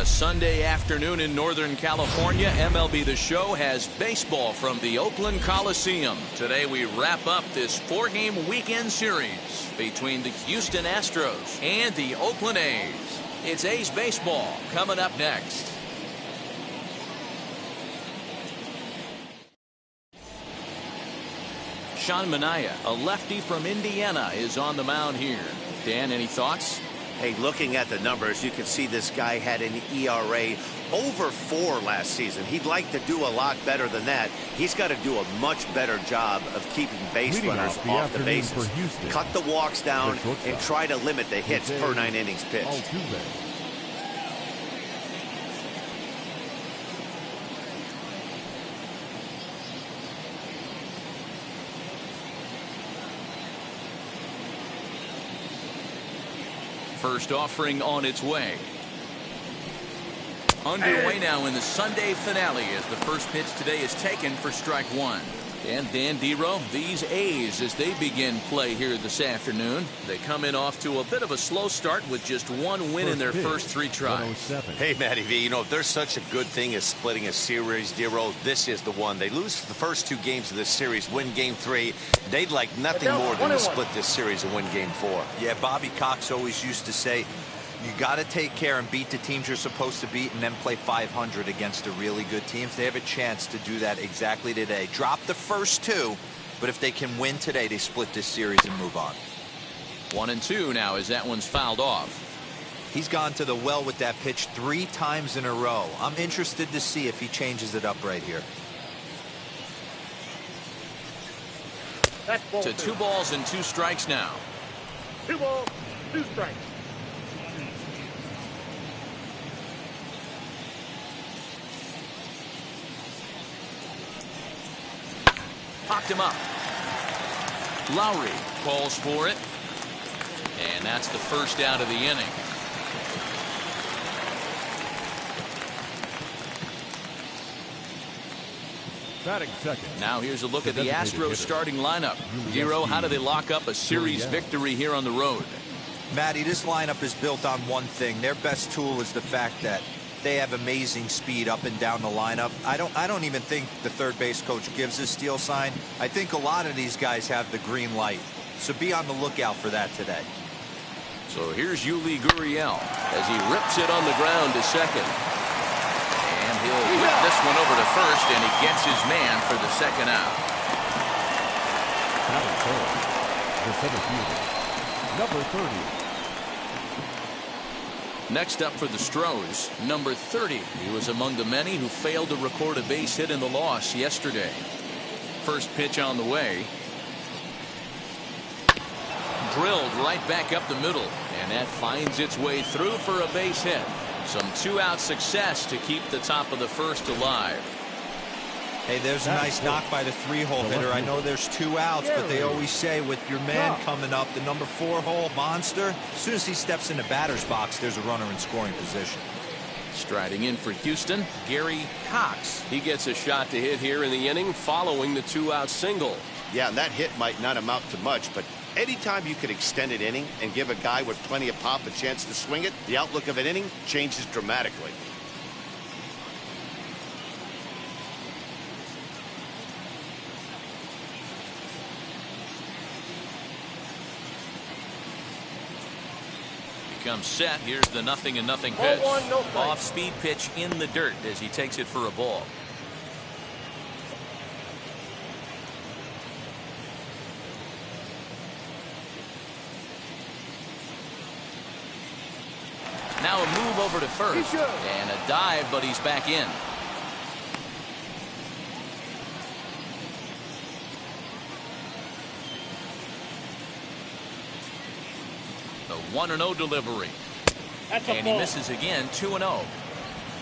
Sunday afternoon in Northern California, MLB The Show has baseball from the Oakland Coliseum. Today we wrap up this 4-game weekend series between the Houston Astros and the Oakland A's. It's A's baseball coming up next. Sean Manaea, a lefty from Indiana, is on the mound here. Dan, any thoughts? Hey, looking at the numbers, you can see this guy had an ERA over 4 last season. He'd like to do a lot better than that. He's got to do a much better job of keeping base runners off the bases. Cut the walks down and try to limit the hits per 9 innings pitched. Altuve. First offering on its way. Underway now in the Sunday finale as the first pitch today is taken for strike 1. And Dan Dero, these A's, as they begin play here this afternoon, they come in off to a bit of a slow start with just 1 win in their first 3 tries. Hey, Matty V, you know, if there's such a good thing as splitting a series, Dero, this is the one. They lose the first 2 games of this series, win game 3. They'd like nothing more than to split this series and win game 4. Yeah, Bobby Cox always used to say, you got to take care and beat the teams you're supposed to beat and then play 500 against the really good teams. They have a chance to do that exactly today. Drop the first 2, but if they can win today, they split this series and move on. 1-2 now as that one's fouled off. He's gone to the well with that pitch 3 times in a row. I'm interested to see if he changes it up right here. To 2 balls and 2 strikes now. 2 balls, 2 strikes. Popped him up. Lowry calls for it. And that's the first out of the inning. Batting second. Now here's a look at the Astros starting lineup. Dero, how do they lock up a series victory here on the road? Matty, this lineup is built on one thing. Their best tool is the fact that they have amazing speed up and down the lineup. I don't even think the third base coach gives a steal sign. I think a lot of these guys have the green light. So be on the lookout for that today. So here's Yuli Gurriel as he rips it on the ground to second. And he'll whip this one over to first, and he gets his man for the second out. The center fielder, number 30. Next up for the Astros, number 30. He was among the many who failed to record a base hit in the loss yesterday. First pitch on the way. Drilled right back up the middle, and that finds its way through for a base hit. Some 2-out success to keep the top of the first alive. Hey, there's a nice knock by the 3-hole hitter. I know there's 2 outs, but they always say with your man coming up, the number 4-hole monster, as soon as he steps in the batter's box, there's a runner in scoring position. Striding in for Houston, Gary Cox. He gets a shot to hit here in the inning following the 2-out single. Yeah, and that hit might not amount to much, but anytime you could extend an inning and give a guy with plenty of pop a chance to swing it, the outlook of an inning changes dramatically. Comes set. Here's the 0-0 pitch. Off-speed pitch in the dirt as he takes it for a ball. Now a move over to first. And a dive, but he's back in. The 1-0 delivery. And he misses again, 2-0.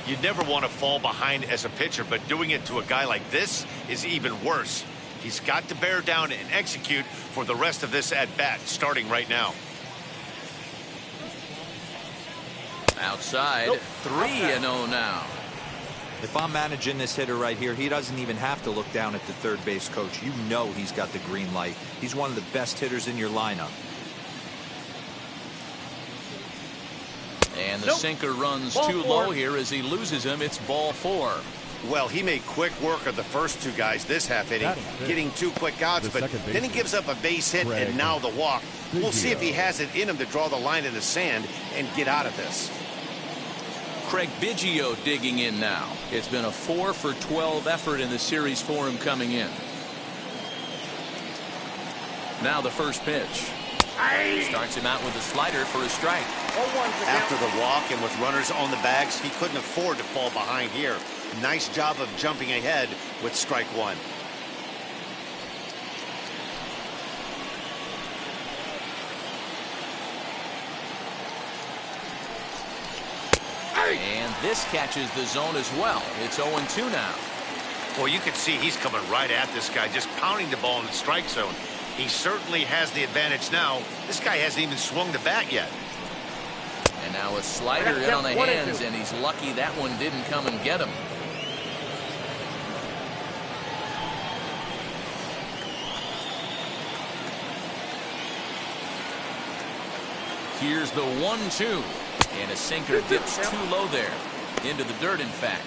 You'd never want to fall behind as a pitcher, but doing it to a guy like this is even worse. He's got to bear down and execute for the rest of this at-bat, starting right now. Outside, 3-0 now. If I'm managing this hitter right here, he doesn't even have to look down at the third base coach. You know he's got the green light. He's one of the best hitters in your lineup. And the sinker runs too low here as he loses him. It's ball 4. Well, he made quick work of the first two guys this half inning, getting 2 quick outs, but then he gives up a base hit and now the walk. We'll see if he has it in him to draw the line in the sand and get out of this. Craig Biggio digging in now. It's been a 4 for 12 effort in the series for him coming in. Now the first pitch. Starts him out with a slider for a strike. After the walk and with runners on the bags, he couldn't afford to fall behind here. Nice job of jumping ahead with strike 1. And this catches the zone as well. It's 0-2 now. Well, you can see he's coming right at this guy, just pounding the ball in the strike zone. He certainly has the advantage now. This guy hasn't even swung the bat yet. And now a slider in on the hands, and he's lucky that one didn't come and get him. Here's the 1-2. And a sinker dips too low there. Into the dirt, in fact.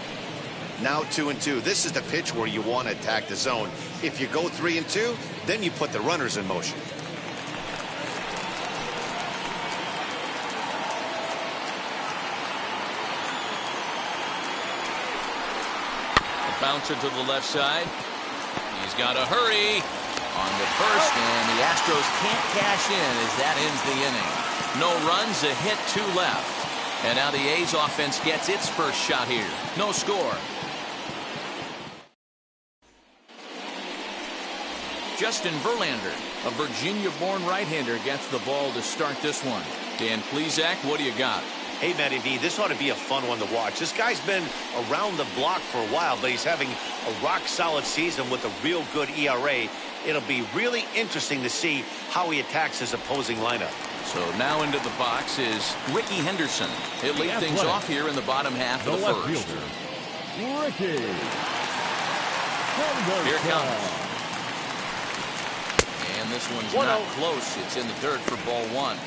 Now 2-2. This is the pitch where you want to attack the zone. If you go 3-2, then you put the runners in motion. A bouncer to the left side. He's got to hurry on the first, and the Astros can't cash in as that ends the inning. No runs, a hit, 2 left. And now the A's offense gets its first shot here. No score. Justin Verlander, a Virginia-born right-hander, gets the ball to start this one. Dan Plesac, what do you got? Hey, Matty V, this ought to be a fun one to watch. This guy's been around the block for a while, but he's having a rock-solid season with a real good ERA. It'll be really interesting to see how he attacks his opposing lineup. So now into the box is Ricky Henderson. He'll lead things off here in the bottom half of the first. Ricky. Here it comes. And this one's not close. It's in the dirt for ball 1.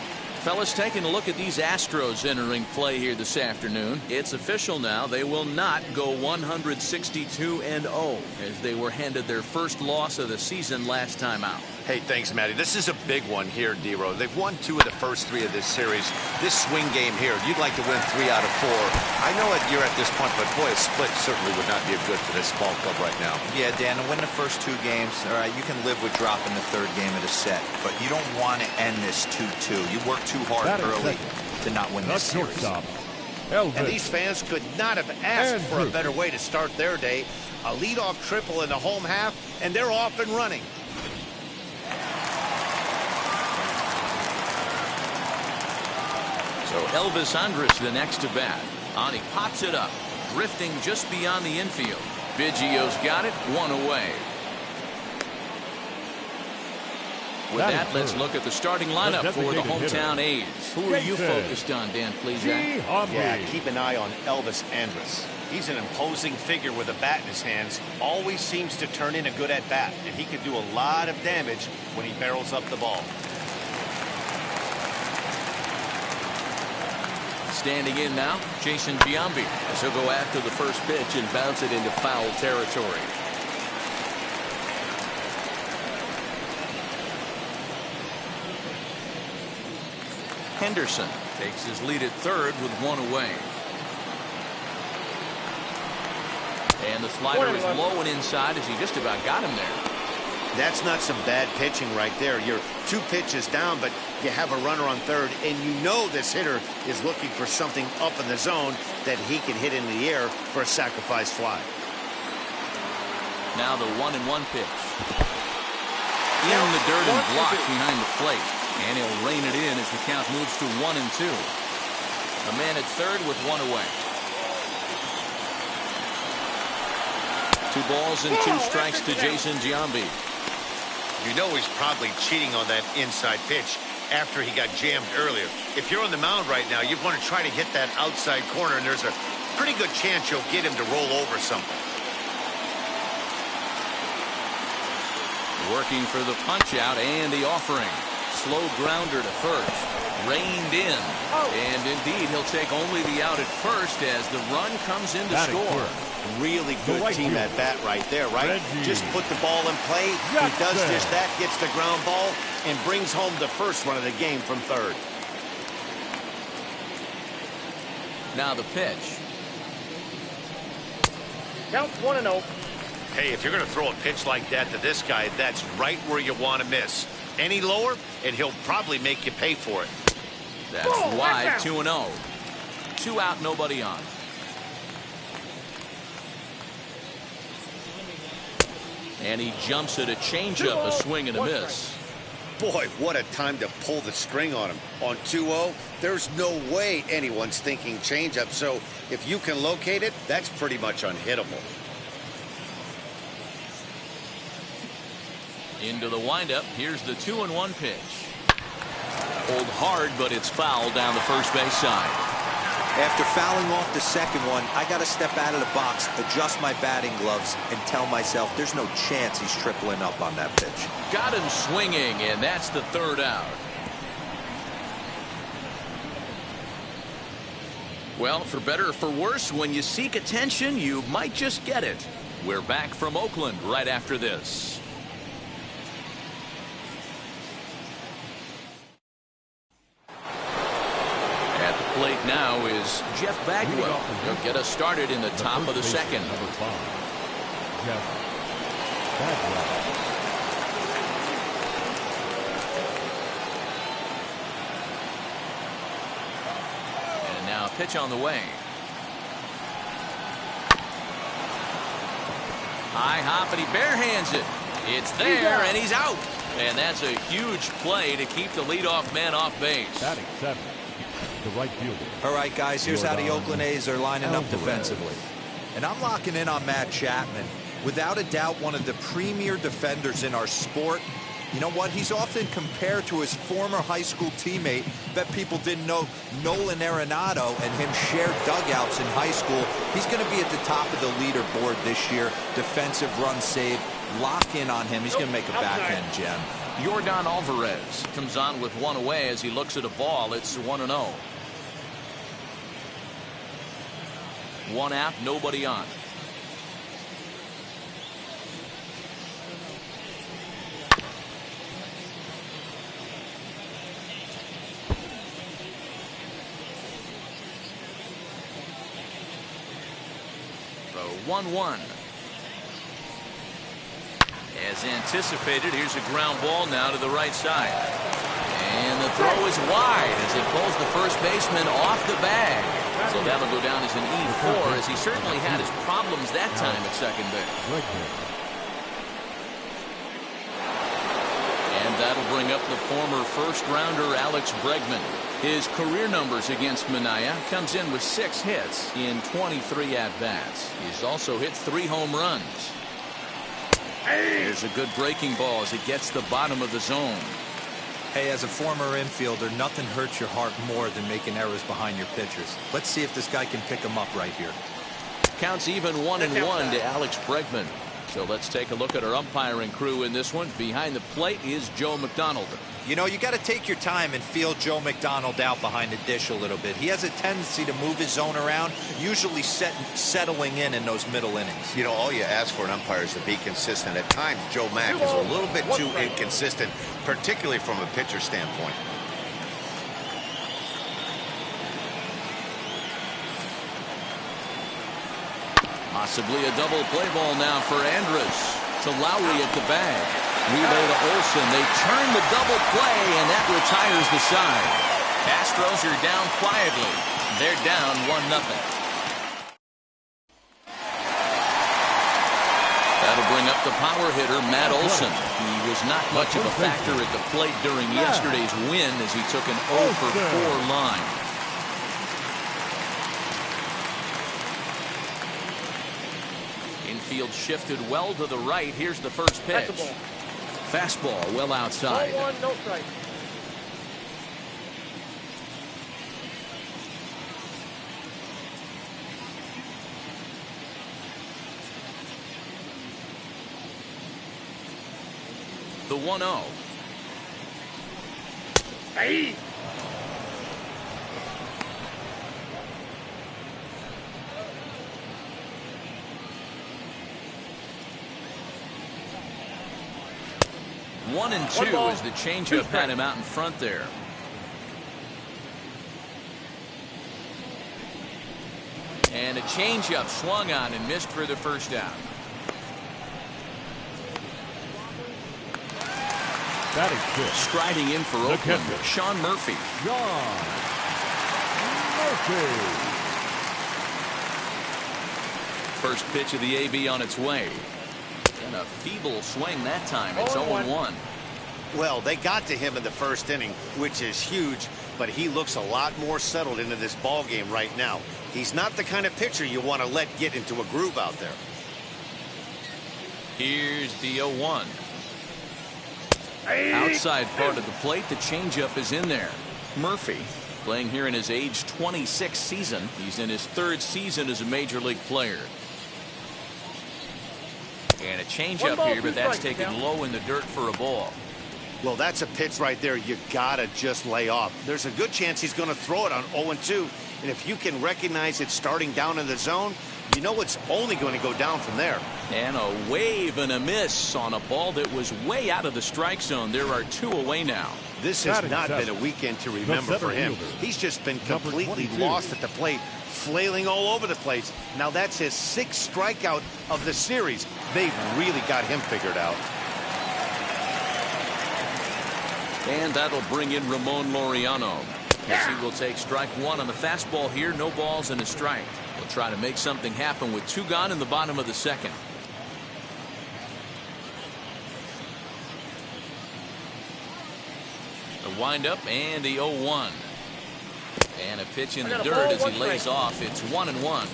Fellas, taking a look at these Astros entering play here this afternoon. It's official now. They will not go 162-0 as they were handed their first loss of the season last time out. Hey, thanks, Matty. This is a big one here, D-Row. They've won 2 of the first 3 of this series. This swing game here, you'd like to win 3 out of 4. I know you're at this point, but boy, a split certainly would not be good for this ball club right now. Yeah, Dan, to win the first 2 games, all right, you can live with dropping the 3rd game of the set, but you don't want to end this 2-2. You work too hard early to not win this series. And these fans could not have asked for a better way to start their day. A leadoff triple in the home half, and they're off and running. So Elvis Andrews the next to bat. On he pops it up, drifting just beyond the infield. Biggio's got it, 1 away. With that, let's look at the starting lineup for the hometown A's. Who are you focused on, Dan Plesac? Yeah, keep an eye on Elvis Andrews. He's an imposing figure with a bat in his hands. Always seems to turn in a good at-bat, and he can do a lot of damage when he barrels up the ball. Standing in now, Jason Giambi, as he'll go after the first pitch and bounce it into foul territory. Henderson takes his lead at 3rd with 1 away. And the slider is low and inside as he just about got him there. That's not some bad pitching right there. You're 2 pitches down, but you have a runner on 3rd, and you know this hitter is looking for something up in the zone that he can hit in the air for a sacrifice fly. Now the 1-1 pitch. In the dirt and blocked behind the plate. And he'll rein it in as the count moves to 1-2. A man at 3rd with 1 away. 2 balls and 2 strikes to Jason Giambi. You know he's probably cheating on that inside pitch after he got jammed earlier. If you're on the mound right now, you want to try to hit that outside corner, and there's a pretty good chance you'll get him to roll over something. Working for the punch out and the offering. Slow grounder to first. Reined in. And indeed, he'll take only the out at first as the run comes in to score. Really good team at bat right there, right? Reggie. Just put the ball in play. He does just that, gets the ground ball, and brings home the first run of the game from third. Now the pitch. Counts 1-0. Hey, if you're going to throw a pitch like that to this guy, that's right where you want to miss. Any lower, and he'll probably make you pay for it. That's wide, 2-0. 2 out, nobody on. And he jumps at a changeup, a swing and a miss. Boy, what a time to pull the string on him. On 2-0, there's no way anyone's thinking changeup. So if you can locate it, that's pretty much unhittable. Into the windup. Here's the 2-1 pitch. Pulled hard, but it's fouled down the first base side. After fouling off the second one, I got to step out of the box, adjust my batting gloves, and tell myself there's no chance he's tripling up on that pitch. Got him swinging, and that's the third out. Well, for better or for worse, when you seek attention, you might just get it. We're back from Oakland right after this. Plate now is Jeff Bagwell. He'll get us started in the top of the second. Number 5, Jeff Bagwell. And now a pitch on the way. High hop, and he barehands it. It's there, and he's out. And that's a huge play to keep the leadoff man off base. Batting 7. The right fielder. All right, guys, here's how the Oakland A's are lining up defensively. And I'm locking in on Matt Chapman. Without a doubt, one of the premier defenders in our sport. You know what? He's often compared to his former high school teammate. Bet people didn't know Nolan Arenado and him shared dugouts in high school. He's going to be at the top of the leaderboard this year. Defensive run saved. Lock in on him. He's going to make a backhand gem. Yordan Alvarez comes on with one away as he looks at a ball. It's 1-0. 1 out, nobody on. The 1-1. As anticipated, here's a ground ball now to the right side. And the throw is wide as it pulls the first baseman off the bag. So that'll go down as an E4, as he certainly had his problems that time at second base. And that'll bring up the former first-rounder Alex Bregman. His career numbers against Minaya comes in with 6 hits in 23 at-bats. He's also hit 3 home runs. Here's a good breaking ball as it gets the bottom of the zone. Hey, as a former infielder, nothing hurts your heart more than making errors behind your pitchers. Let's see if this guy can pick them up right here. Counts even 1-1 to Alex Bregman. So let's take a look at our umpiring crew in this one. Behind the plate is Joe McDonald. You know, you got to take your time and feel Joe McDonald out behind the dish a little bit. He has a tendency to move his zone around, usually settling in those middle innings. You know, all you ask for an umpire is to be consistent. At times, Joe Mack is a little bit too inconsistent, particularly from a pitcher standpoint. Possibly a double play ball now for Andrews. To Lowry at the bag. Relay to Olsen. They turn the double play, and that retires the side. Astros are down quietly. They're down 1-0. That'll bring up the power hitter, Matt Olsen. He was not much of a factor at the plate during yesterday's win as he took an 0-for-4 line. Infield shifted well to the right. Here's the first pitch. Fastball well outside. 1, no strike. The 1-0. Hey. One and two as the changeup had him out in front there. And a changeup swung on and missed for the first down. Batting fifth. Striding in for The Oakland, catcher, Sean Murphy. Sean Murphy. First pitch of the AB on its way. And a feeble swing that time. It's 0-1. Well, they got to him in the first inning, which is huge, but he looks a lot more settled into this ball game right now. He's not the kind of pitcher you want to let get into a groove out there. Here's the 0-1. Outside part of the plate, the changeup is in there. Murphy playing here in his age 26 season. He's in his third season as a major league player. And a changeup here, but that's taken low in the dirt for a ball. Well, that's a pitch right there you gotta just lay off. There's a good chance he's going to throw it on 0-2, and if you can recognize it starting down in the zone, you know it's only going to go down from there. And a wave and a miss on a ball that was way out of the strike zone. There are two away now. This has not been a weekend to remember for him. He's just been completely lost at the plate, flailing all over the place. Now that's his 6th strikeout of the series. They've really got him figured out. And that'll bring in Ramon Laureano, as he will take strike one on the fastball here. No balls and a strike. He'll try to make something happen with 2 gone in the bottom of the second. The windup and the 0-1. And a pitch in the dirt as he lays off. It's 1-1.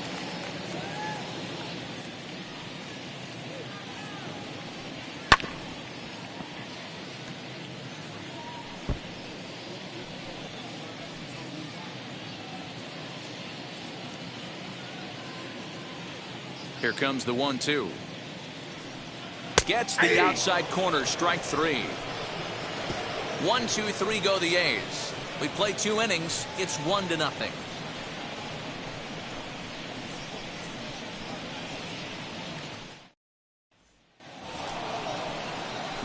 Here comes the 1-2. Gets the outside corner, strike 3. 1, 2, 3 go the A's. We play 2 innings. It's 1-0.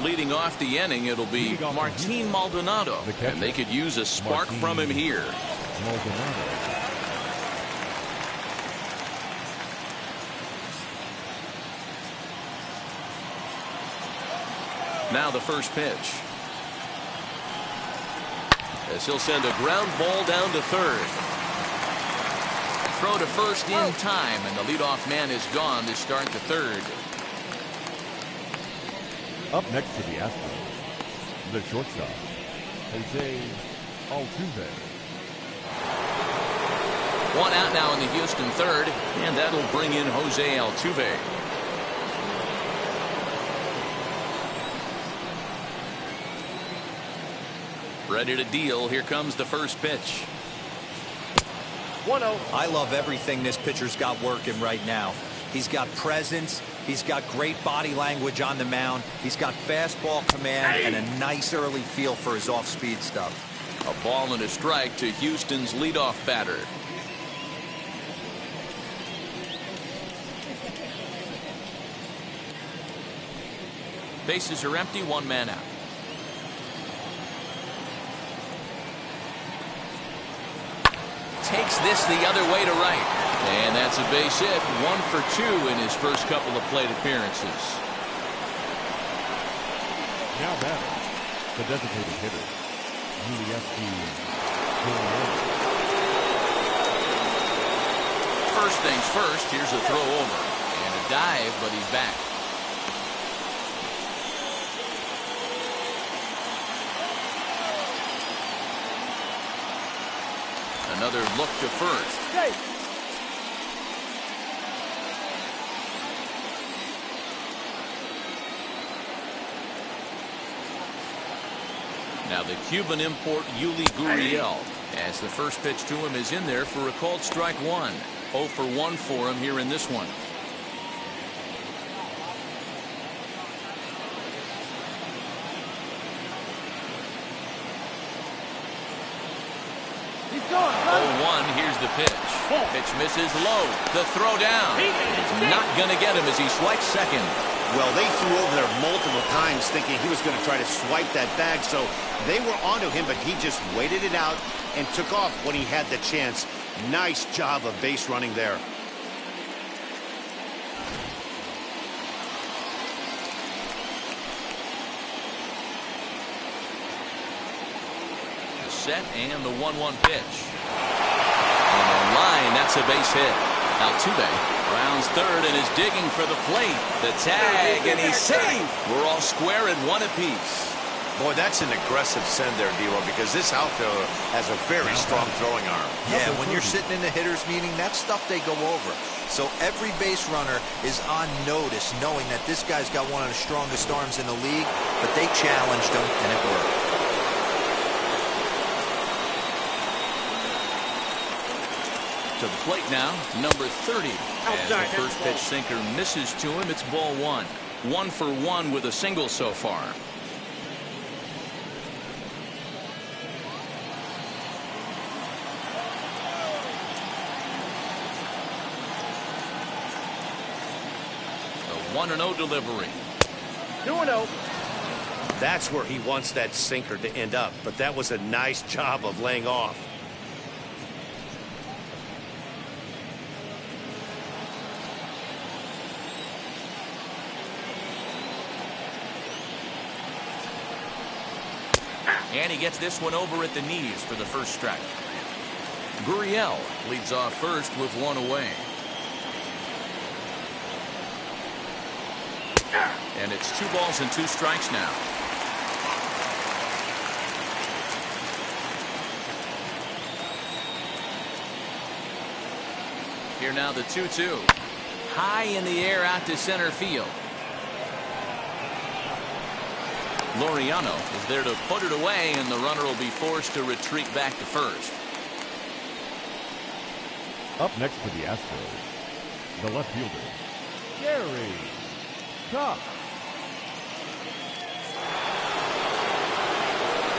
Leading off the inning, it'll be Martin Maldonado, and they could use a spark from him here. Maldonado. Now the first pitch. As he'll send a ground ball down to third. Throw to first in time, and the leadoff man is gone to start the third. Up next to the Astros, the shortstop, Jose Altuve. 1 out now in the Houston third, and that'll bring in Jose Altuve. Ready to deal. Here comes the first pitch. 1-0. I love everything this pitcher's got working right now. He's got presence. He's got great body language on the mound. He's got fastball command and a nice early feel for his off-speed stuff. A ball and a strike to Houston's leadoff batter. Bases are empty, 1 man out. Takes this the other way to right. And that's a base hit. 1 for 2 in his first couple of plate appearances. Now batting, the designated hitter, First things first, here's a throw over. And a dive, but he's back. Another look to first. Now the Cuban import Yuli Gurriel, as the first pitch to him is in there for a called strike 1. 0 for 1 for him here in this one. 0-1, here's the pitch. Pitch misses low. The throw down. He's not going to get him as he swipes second. Well, they threw over there multiple times thinking he was going to try to swipe that bag, so they were onto him, but he just waited it out and took off when he had the chance. Nice job of base running there. The set and the 1-1 pitch. On the line, that's a base hit. Altuve rounds third and is digging for the plate. The tag, and he's safe. We're all square at one apiece. Boy, that's an aggressive send there, D-Roll, because this outfielder has a very strong throwing arm. Yeah, when you're sitting in the hitter's meeting, that's stuff they go over. So every base runner is on notice, knowing that this guy's got one of the strongest arms in the league, but they challenged him, and it worked. To the plate now, number 30. As the first pitch sinker misses to him, it's ball one. 1 for 1 with a single so far. The 1-0 delivery. 2-0. That's where he wants that sinker to end up, but that was a nice job of laying off. And he gets this one over at the knees for the first strike. Gurriel leads off first with 1 away. And it's 2 balls and 2 strikes now. Here now the 2-2. High in the air out to center field. Laureano is there to put it away, and the runner will be forced to retreat back to first. Up next for the Astros, the left fielder, Gary Cox.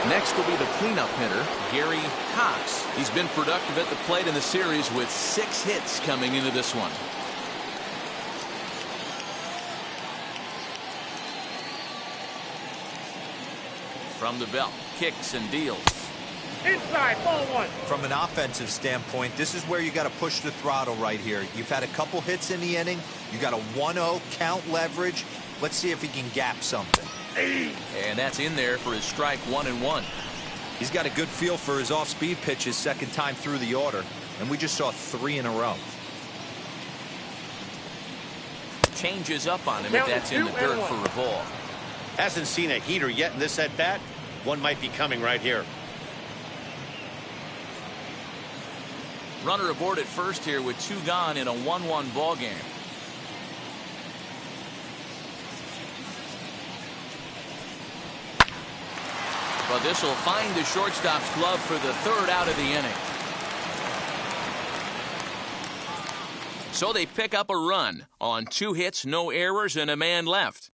Next will be the cleanup hitter, Gary Cox. He's been productive at the plate in the series with 6 hits coming into this one. From the belt, kicks and deals. Inside, ball 1. From an offensive standpoint, this is where you got to push the throttle right here. You've had a couple hits in the inning. You got a 1-0 count leverage. Let's see if he can gap something. And that's in there for his strike 1-1. He's got a good feel for his off-speed pitches second time through the order, and we just saw 3 in a row. Changes up on him, but that's in the dirt for a ball. Hasn't seen a heater yet in this at-bat. One might be coming right here. Runner aboard at first here with 2 gone in a 1-1 ball game. But this will find the shortstop's glove for the 3rd out of the inning. So they pick up a run on 2 hits, no errors, and a man left.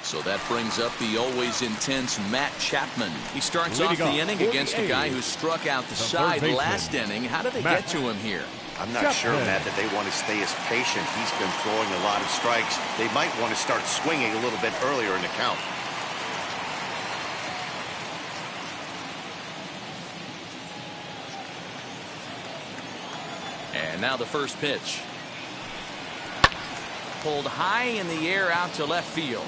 So that brings up the always intense Matt Chapman. He starts off the inning against a guy who struck out the side last inning. How did they get to him here? I'm not sure, Matt, that they want to stay as patient. He's been throwing a lot of strikes. They might want to start swinging a little bit earlier in the count. And now the first pitch. Pulled high in the air out to left field.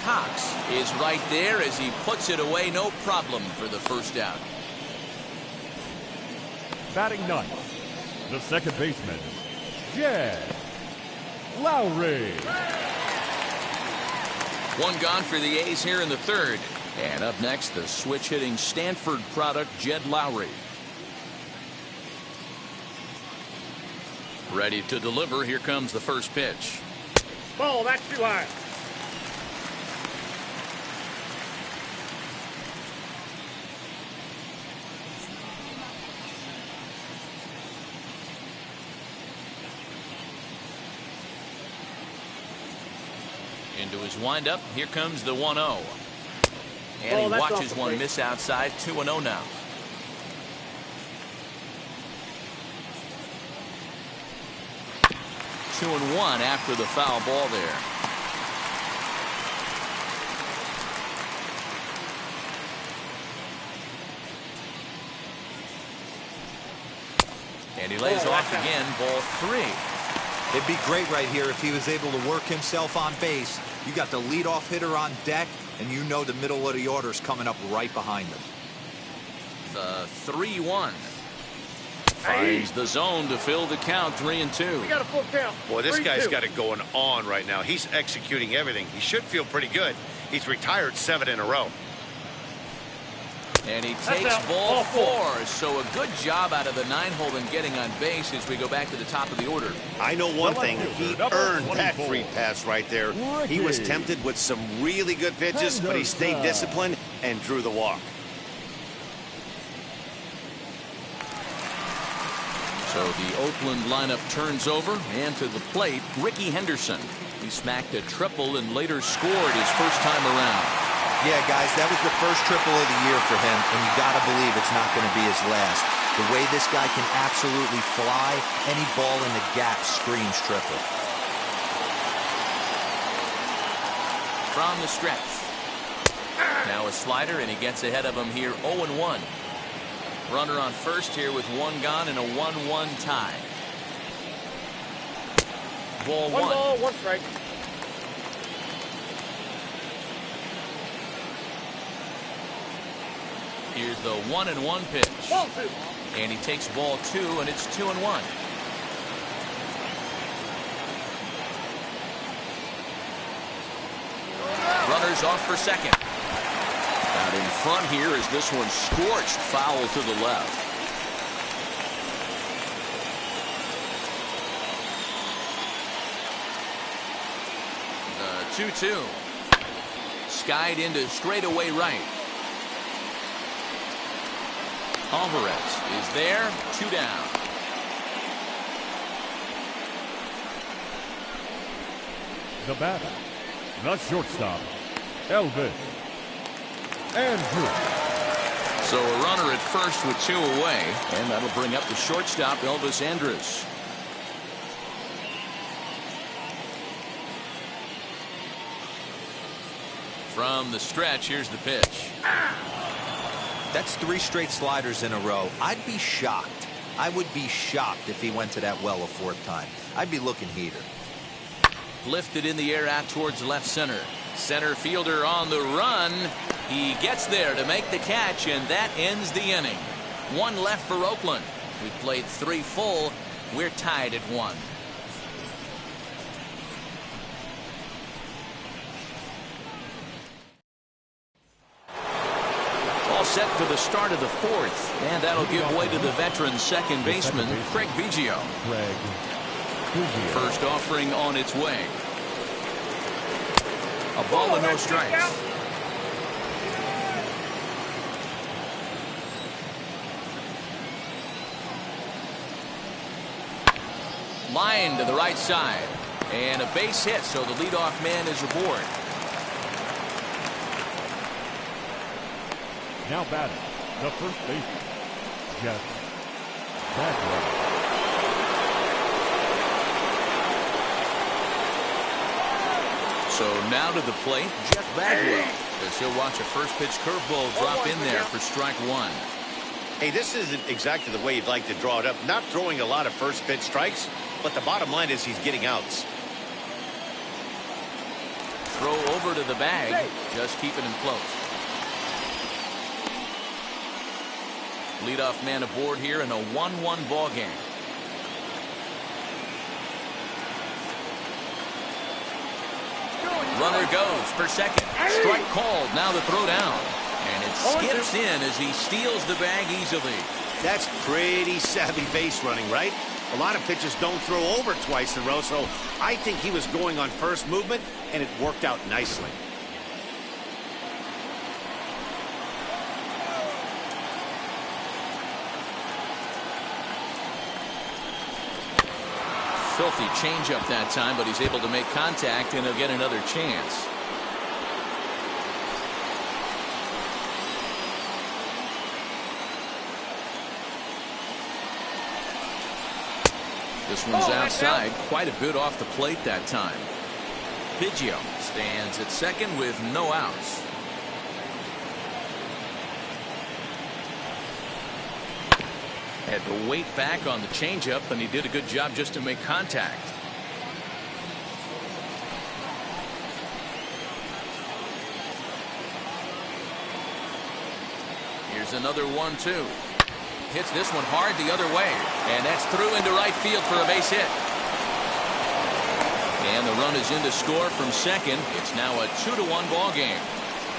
Cox is right there as he puts it away, no problem for the first out. Batting ninth, the second baseman, Jed Lowry. 1 gone for the A's here in the 3rd. And up next, the switch-hitting Stanford product, Jed Lowry. Ready to deliver. Here comes the first pitch. Ball, that's too high. Into his windup. Here comes the 1-0. And he watches one miss outside. 2-0 now. 2-1 after the foul ball there. And he lays off again. Ball 3. It'd be great right here if he was able to work himself on base. You got the leadoff hitter on deck, and you know the middle of the order is coming up right behind him. The 3-1. Finds the zone to fill the count. 3-2. We got a full count. Boy, this guy's 3-2. got it going on right now. He's executing everything. He should feel pretty good. He's retired 7 in a row. And he takes ball 4. So a good job out of the 9-hole in getting on base as we go back to the top of the order. I know one thing. He earned that free pass right there. He was tempted with some really good pitches, but he stayed disciplined and drew the walk. So the Oakland lineup turns over, and to the plate, Ricky Henderson. He smacked a triple and later scored his first time around. Yeah, guys, that was the first triple of the year for him, and you got to believe it's not going to be his last. The way this guy can absolutely fly, any ball in the gap screams triple. From the stretch. Now a slider, and he gets ahead of him here. 0-1. Runner on first here with 1 gone and a 1-1 tie. Ball 1. 1 ball, 1 strike. Here's the 1-1 pitch. Ball 2. And he takes ball 2, and it's 2-1. Runners off for second. Out in front here as this one scorched foul to the left. The 2-2. Skied into straightaway right. Alvarez is there. 2 down. The batter, the shortstop, Elvis Andrews. So a runner at first with 2 away, and that'll bring up the shortstop, Elvis Andrews. From the stretch, here's the pitch. That's 3 straight sliders in a row. I'd be shocked. I would be shocked if he went to that well a 4th time. I'd be looking heater. Lifted in the air out towards left center. Center fielder on the run. He gets there to make the catch, and that ends the inning. 1 left for Oakland. We played 3 full. We're tied at 1. All set for the start of the 4th, and that'll give way to the veteran second baseman, Craig Biggio. First offering on its way. A ball and no strikes. Line to the right side. And a base hit, so the leadoff man is aboard. Now batting, the first baseman, Jeff Bregman. So now to the plate, Jeff Bagwell, as he'll watch a first pitch curveball drop in there for strike 1. Hey, this isn't exactly the way you'd like to draw it up. Not throwing a lot of first pitch strikes, but the bottom line is he's getting outs. Throw over to the bag, just keeping him close. Leadoff man aboard here in a 1-1 ball game. Runner goes for second. Strike called. Now the throw down. And it skips in as he steals the bag easily. That's pretty savvy base running, right? A lot of pitchers don't throw over twice in a row, so I think he was going on first movement, and it worked out nicely. filthy changeup that time, but he's able to make contact, and he'll get another chance. This one's outside, quite a bit off the plate that time. Biggio stands at second with no outs. Had to wait back on the changeup, and he did a good job just to make contact. Here's another 1-2. Hits this one hard the other way, and that's through into right field for a base hit. And the run is in to score from second. It's now a 2-1 ball game.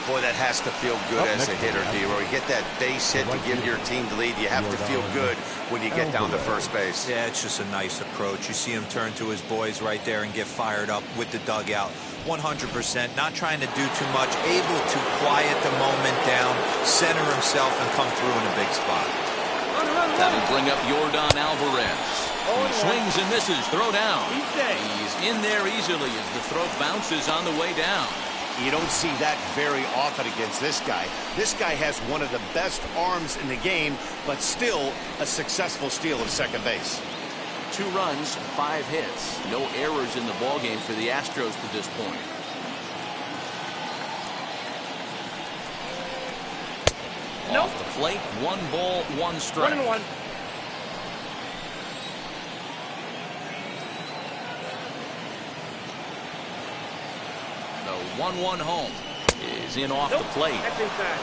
Boy, that has to feel good as a hitter, D-Roy. You get that base hit to give your team the lead. You have to feel good when you get down to first base. Yeah, it's just a nice approach. You see him turn to his boys right there and get fired up with the dugout. 100%, not trying to do too much, able to quiet the moment down, center himself, and come through in a big spot. That'll bring up Yordan Alvarez. He swings and misses. Throw down. He's in there easily as the throw bounces on the way down. You don't see that very often against this guy. This guy has one of the best arms in the game, but still a successful steal of second base. 2 runs, 5 hits. No errors in the ballgame for the Astros to this point. Off the plate, 1 ball, 1 strike. 1-1. The 1-1 home is in off the plate. That's inside.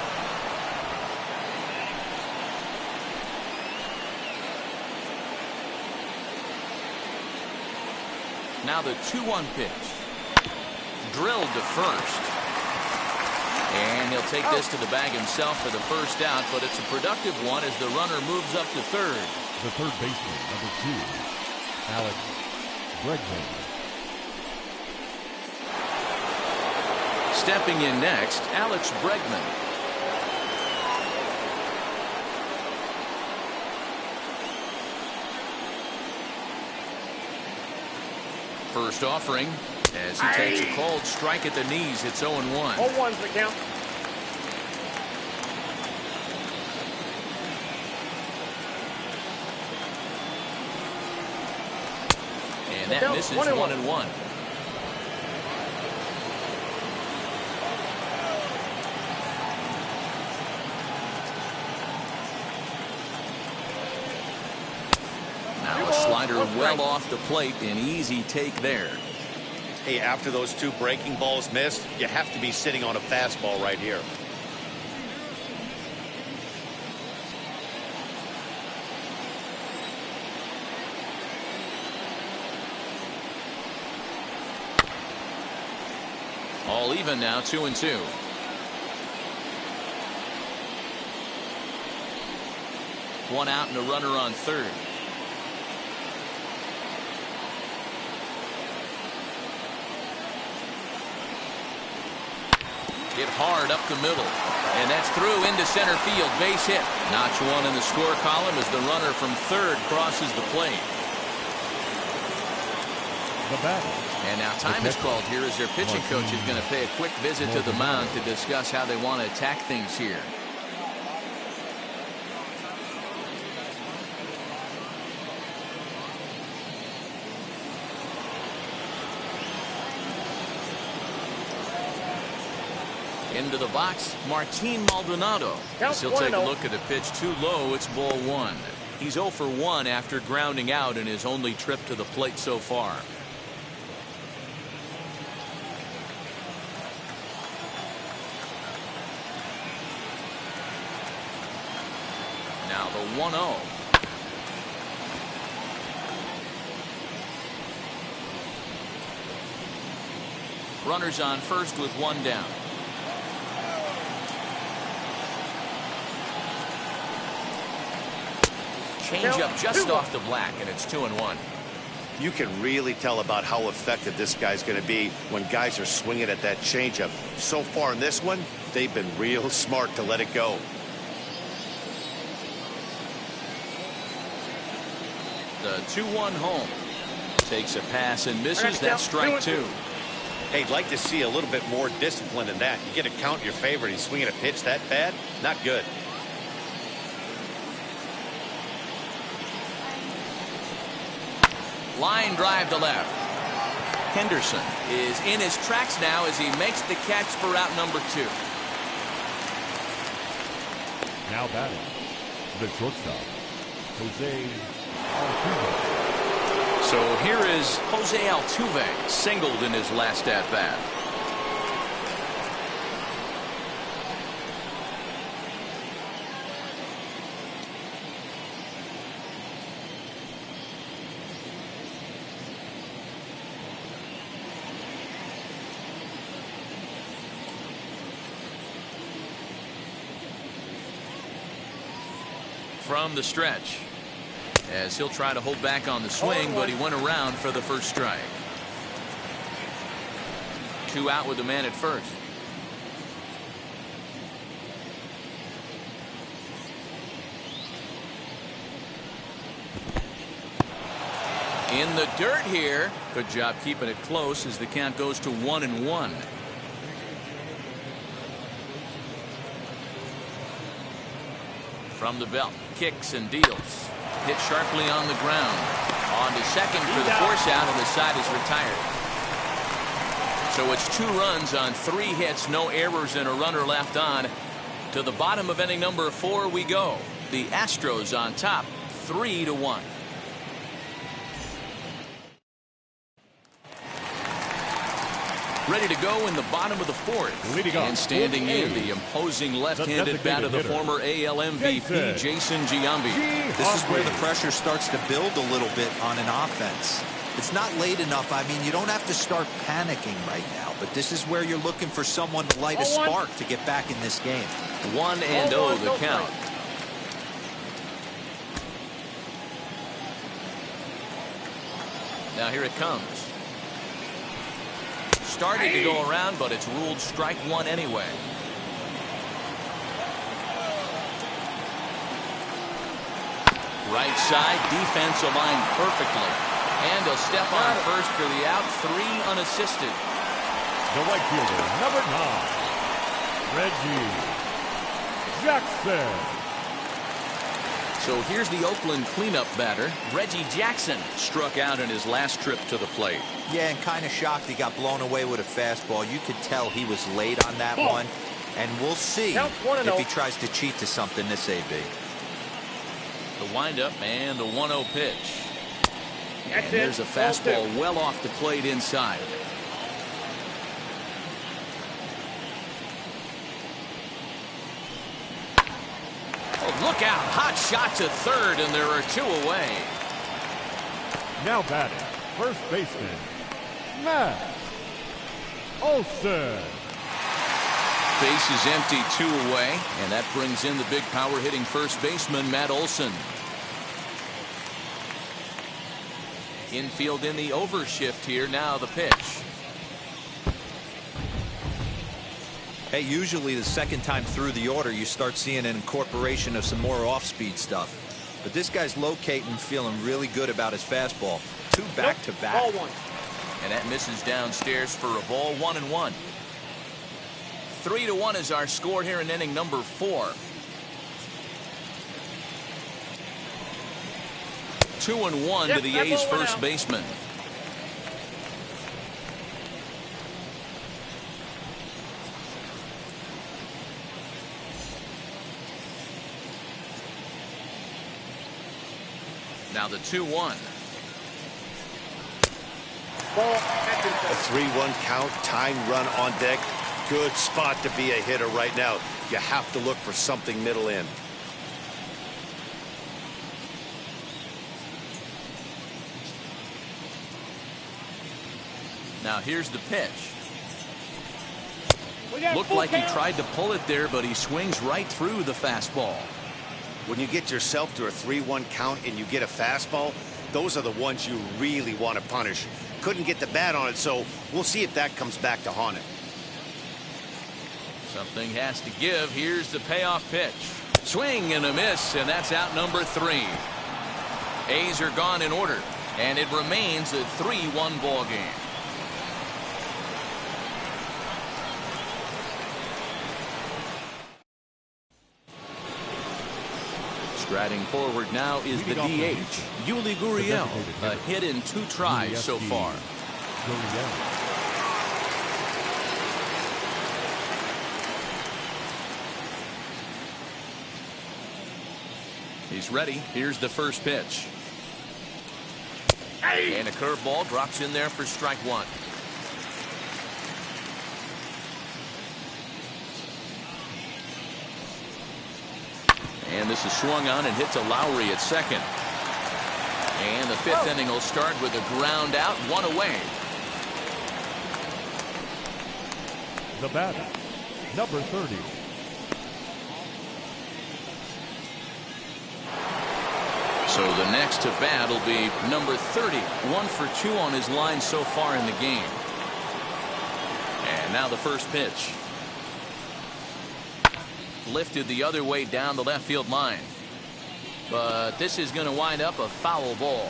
Now the 2-1 pitch. Drilled to first. And he'll take this to the bag himself for the first out, but it's a productive one as the runner moves up to third. The third baseman, number 2, Alex Bregman. Stepping in next, Alex Bregman. First offering as he takes a cold strike at the knees. It's 0-1. 0-1's the count. And that misses 1-1. Now a slider well off the plate. An easy take there. Hey, after those 2 breaking balls missed, you have to be sitting on a fastball right here. All even now, 2-2. One out and a runner on third. Hit hard up the middle, and that's through into center field. Base hit. Notch 1 in the score column as the runner from third crosses the plate. The batter. And now time is called here as their pitching coach is going to pay a quick visit to the mound to discuss how they want to attack things here. Into the box, Martin Maldonado. As he'll take a look at the pitch too low. It's ball 1. He's 0 for 1 after grounding out in his only trip to the plate so far. Now the 1-0. Runners on first with 1 down. Changeup just off the black, and it's 2-1. You can really tell about how effective this guy's going to be when guys are swinging at that changeup. So far in this one, they've been real smart to let it go. The 2-1 home. Takes a pass and misses. That's strike 2. Hey, I'd like to see a little bit more discipline in that. You get a count in your favor. He's swinging a pitch that bad. Not good. Line drive to left. Henderson is in his tracks now as he makes the catch for out number 2. Now batting, the shortstop, Jose Altuve. So here is Jose Altuve, singled in his last at-bat. From the stretch, as he'll try to hold back on the swing, but he went around for the first strike. 2 out with the man at first. In the dirt here. Good job keeping it close as the count goes to 1-1. From the belt, kicks and deals. Hit sharply on the ground. On to second for the force out, and the side is retired. So it's 2 runs on 3 hits, no errors, and a runner left on. To the bottom of inning number 4 we go. The Astros on top, 3-1. Ready to go in the bottom of the 4th. Leading off, and standing in, the imposing left-handed bat of the former AL MVP, Jason Giambi. This is where the pressure starts to build a little bit on an offense. It's not late enough. I mean, you don't have to start panicking right now, but this is where you're looking for someone to light a spark to get back in this game. 1-0 the count. Now here it comes. Started to go around, but it's ruled strike 1 anyway. Right side, defense aligned perfectly. And he'll step on first for the out, 3 unassisted. The right fielder, number 9, Reggie Jackson. So here's the Oakland cleanup batter. Reggie Jackson struck out in his last trip to the plate. Yeah, and kind of shocked he got blown away with a fastball. You could tell he was late on that one. And we'll see if he tries to cheat to something this AB. The windup and the 1-0 pitch. And there's a fastball well off the plate inside. Look out, hot shot to third, and there are 2 away. Now batting, first baseman, Matt Olson. Base is empty, 2 away, and that brings in the big power hitting first baseman, Matt Olson. Infield in the overshift here, now the pitch. Hey, usually the second time through the order you start seeing an incorporation of some more off-speed stuff. But this guy's locating, feeling really good about his fastball. 2 back-to-back. Ball 1. And that misses downstairs for a ball, 1-1. 3-1 is our score here in inning number 4. 2-1 to the A's first baseman. Now the 2-1. A 3-1 count, tying run on deck. Good spot to be a hitter right now. You have to look for something middle in. Now here's the pitch. Looked like he tried to pull it there, but he swings right through the fastball. When you get yourself to a 3-1 count and you get a fastball, those are the ones you really want to punish. Couldn't get the bat on it, so we'll see if that comes back to haunt it. Something has to give. Here's the payoff pitch. Swing and a miss, and that's out number 3. A's are gone in order. And it remains a 3-1 ball game. Striding forward now is the DH, Yuli Gurriel. A hit in 2 tries so far. He's ready. Here's the first pitch. And a curveball drops in there for strike 1. And this is swung on and hit to Lowry at second. And the 5th inning will start with a ground out, 1 away. The batter, number 30. So the next to bat will be number 30. 1 for 2 on his line so far in the game. And now the first pitch. Lifted the other way down the left field line. But this is going to wind up a foul ball.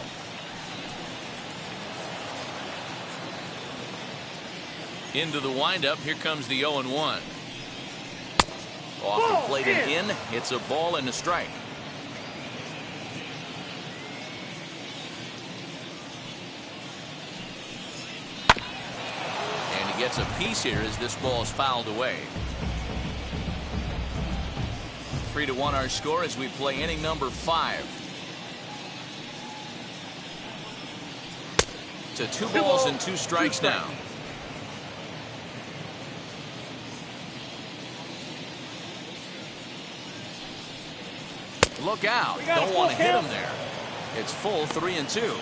Into the windup. Here comes the 0-1. Off the plate and in. It's a ball and a strike. And he gets a piece here as this ball is fouled away. 3-1 our score as we play inning number 5. To 2 balls and 2 strikes now. Look out. Don't want to hit him there. It's full 3-2.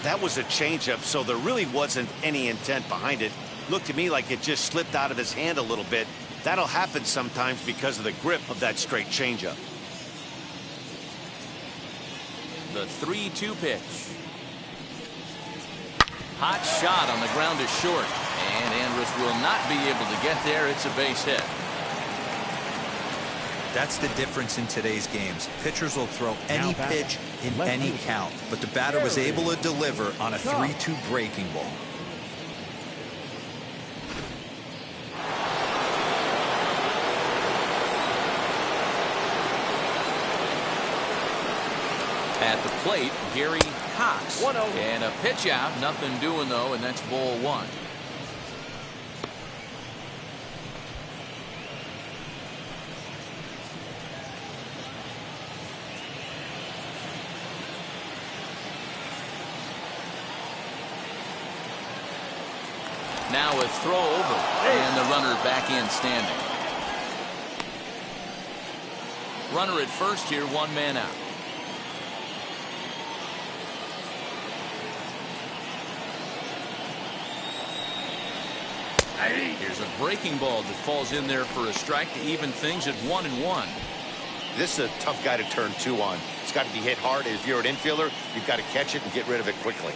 That was a changeup, so there really wasn't any intent behind it. Looked to me like it just slipped out of his hand a little bit. That'll happen sometimes because of the grip of that straight changeup. The 3-2 pitch. Hot shot on the ground to short. And Andrus will not be able to get there. It's a base hit. That's the difference in today's games. Pitchers will throw any pitch in any count, but the batter was able to deliver on a 3-2 breaking ball. At the plate, Gary Cox. And a pitch out. Nothing doing, though, and that's ball 1. Now a throw over, and the runner back in standing. Runner at first here, 1 man out. Here's a breaking ball that falls in there for a strike to even things at 1-1. This is a tough guy to turn 2 on. It's got to be hit hard. If you're an infielder, you've got to catch it and get rid of it quickly.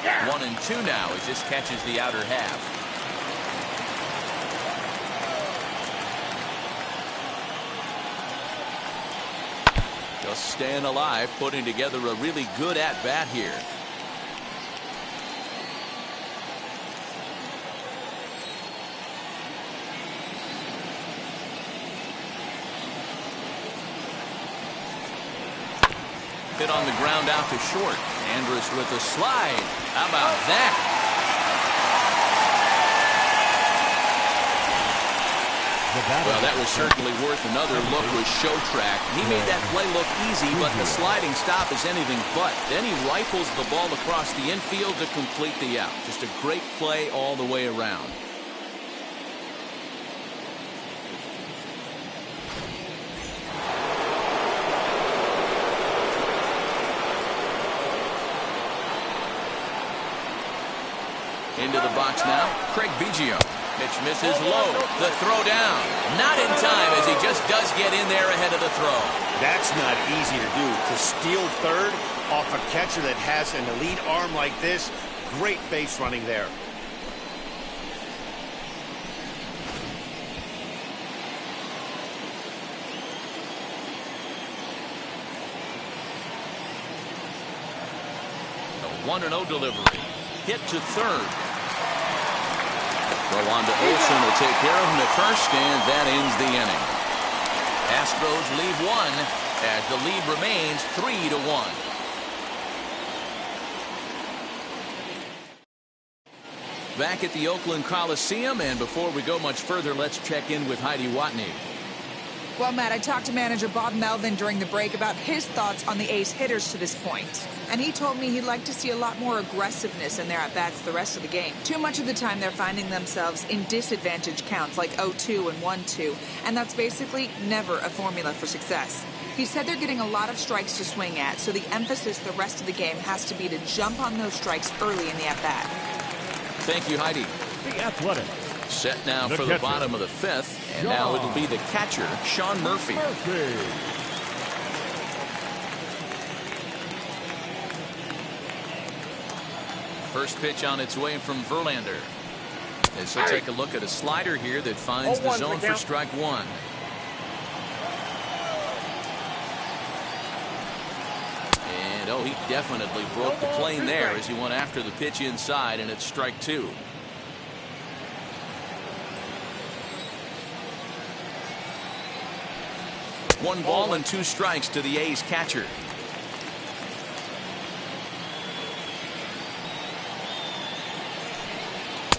Yeah. 1-2 now as this catches the outer half. Just staying alive, putting together a really good at-bat here. Hit on the ground out to short. Andrus with a slide. How about that? Well, that was certainly worth another look with Show Track. He made that play look easy, but the sliding stop is anything but. Then he rifles the ball across the infield to complete the out. Just a great play all the way around. Into the box now, Craig Biggio. Pitch misses low. The throw down. Not in time as he just does get in there ahead of the throw. That's not easy to do. To steal third off a catcher that has an elite arm like this, great base running there. 1-0 delivery. Hit to third. Throw on to Olsen will take care of him at first, and that ends the inning. Astros leave one as the lead remains 3-1. Back at the Oakland Coliseum, and before we go much further, let's check in with Heidi Watney. Well, Matt, I talked to manager Bob Melvin during the break about his thoughts on the A's hitters to this point. And he told me he'd like to see a lot more aggressiveness in their at-bats the rest of the game. Too much of the time they're finding themselves in disadvantage counts like 0-2 and 1-2, and that's basically never a formula for success. He said they're getting a lot of strikes to swing at, so the emphasis the rest of the game has to be to jump on those strikes early in the at-bat. Thank you, Heidi. The Athletic. Set now The for catcher. the bottom of the fifth, and now it'll be the catcher, Sean Murphy. First pitch on its way from Verlander. As he'll take a look at a slider here that finds the zone for strike one. And oh, he definitely broke the plane there as he went after the pitch inside, and it's strike two. One ball and two strikes to the A's catcher.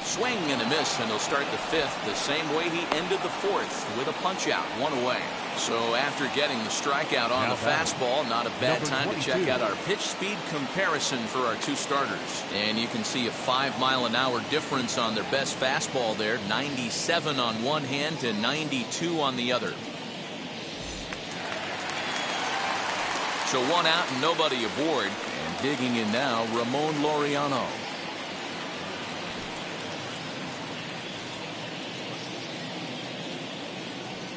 Swing and a miss, and he'll start the fifth the same way he ended the fourth, with a punch out, one away. So after getting the strikeout on the fastball, not a bad time to check out our pitch speed comparison for our two starters. And you can see a 5-mile-an-hour difference on their best fastball there, 97 on one hand to 92 on the other. So one out and nobody aboard, and digging in now, Ramon Laureano.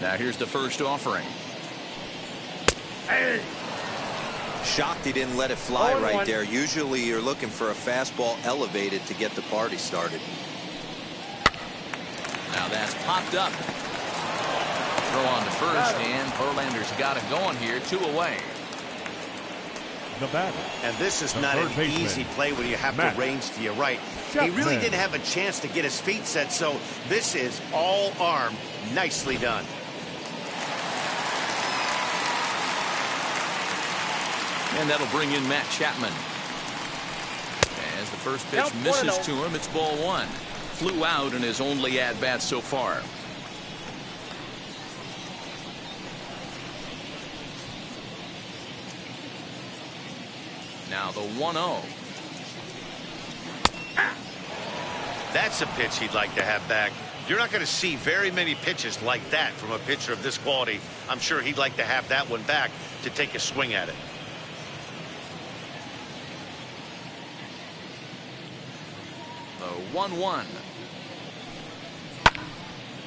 Now here's the first offering. Hey. Shocked he didn't let it fly 0-1. right there. Usually you're looking for a fastball elevated to get the party started. Now that's popped up. Throw on to first, and Verlander's got it going here, two away. The batter. And this is not third an baseman, easy play when you have Matt to range to your right. Chapman. He really didn't have a chance to get his feet set, so this is all arm. Nicely done. And that'll bring in Matt Chapman. As the first pitch Count misses 1-0. to him, it's ball one. Flew out in his only at-bat so far. Now the 1-0. That's a pitch he'd like to have back. You're not going to see very many pitches like that from a pitcher of this quality. I'm sure he'd like to have that one back to take a swing at it. The 1-1.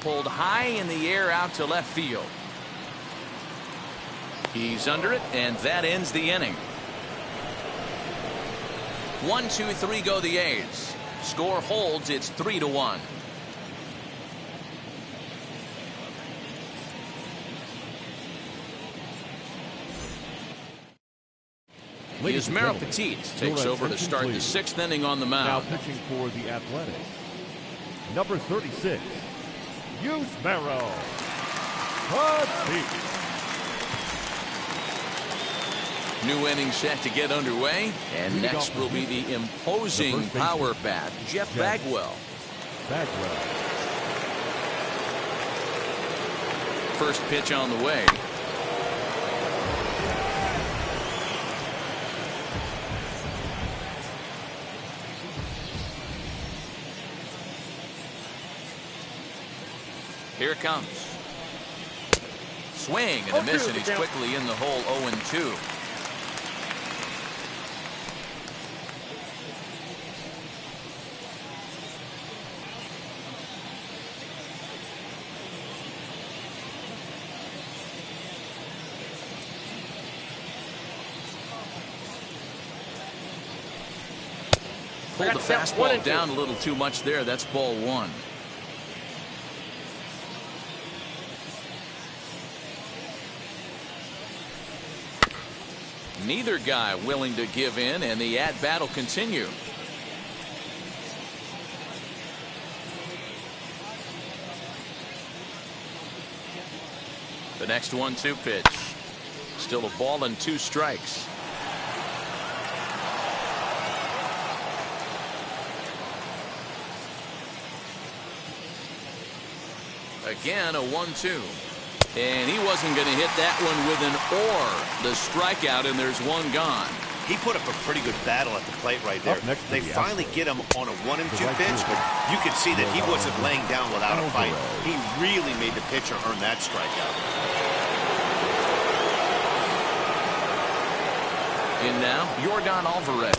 Pulled high in the air out to left field. He's under it, and that ends the inning. 1, 2, 3 go the A's. Score holds, it's 3-1. Ladies and Yusmeiro gentlemen, Petit takes your over to attention, start the please. sixth inning on the Now mound. pitching for the Athletics, number 36, Yusmeiro Petit. New inning set to get underway, and Leading next off will the be the imposing first baseman, power bat, Jeff Bagwell. Bagwell. First pitch on the way. Here it comes. Swing and a miss, and he's quickly in the hole. 0-2. Pulled the fastball down a little too much there. That's ball one. Neither guy willing to give in, and the at-bat will continue. The next 1-2 pitch. Still a ball and 2 strikes. Again, a 1-2. And he wasn't going to hit that one with an or. The strikeout, and there's one gone. He put up a pretty good battle at the plate right there. They finally get him on a 1-2 pitch, but you could see that he wasn't laying down without a fight. He really made the pitcher earn that strikeout. In now, Yordan Alvarez,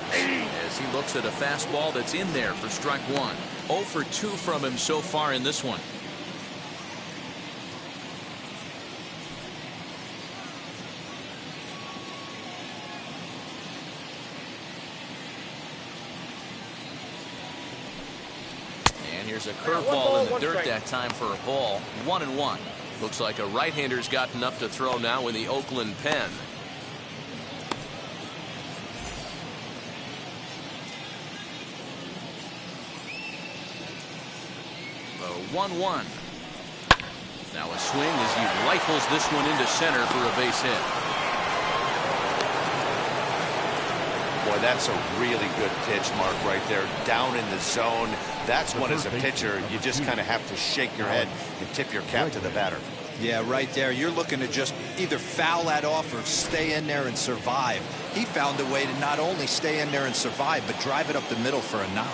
as he looks at a fastball that's in there for strike 1. 0 for 2 from him so far in this one. And here's a curveball in the dirt that time for a ball. 1-1. Looks like a right-hander's gotten up to throw now in the Oakland pen. 1-1. Now a swing as he rifles this one into center for a base hit. Boy, that's a really good pitch, Mark, right there. Down in the zone. That's when, as a pitcher, you just kind of have to shake your head and tip your cap to the batter. Yeah, right there. You're looking to just either foul that off or stay in there and survive. He found a way to not only stay in there and survive, but drive it up the middle for a knock.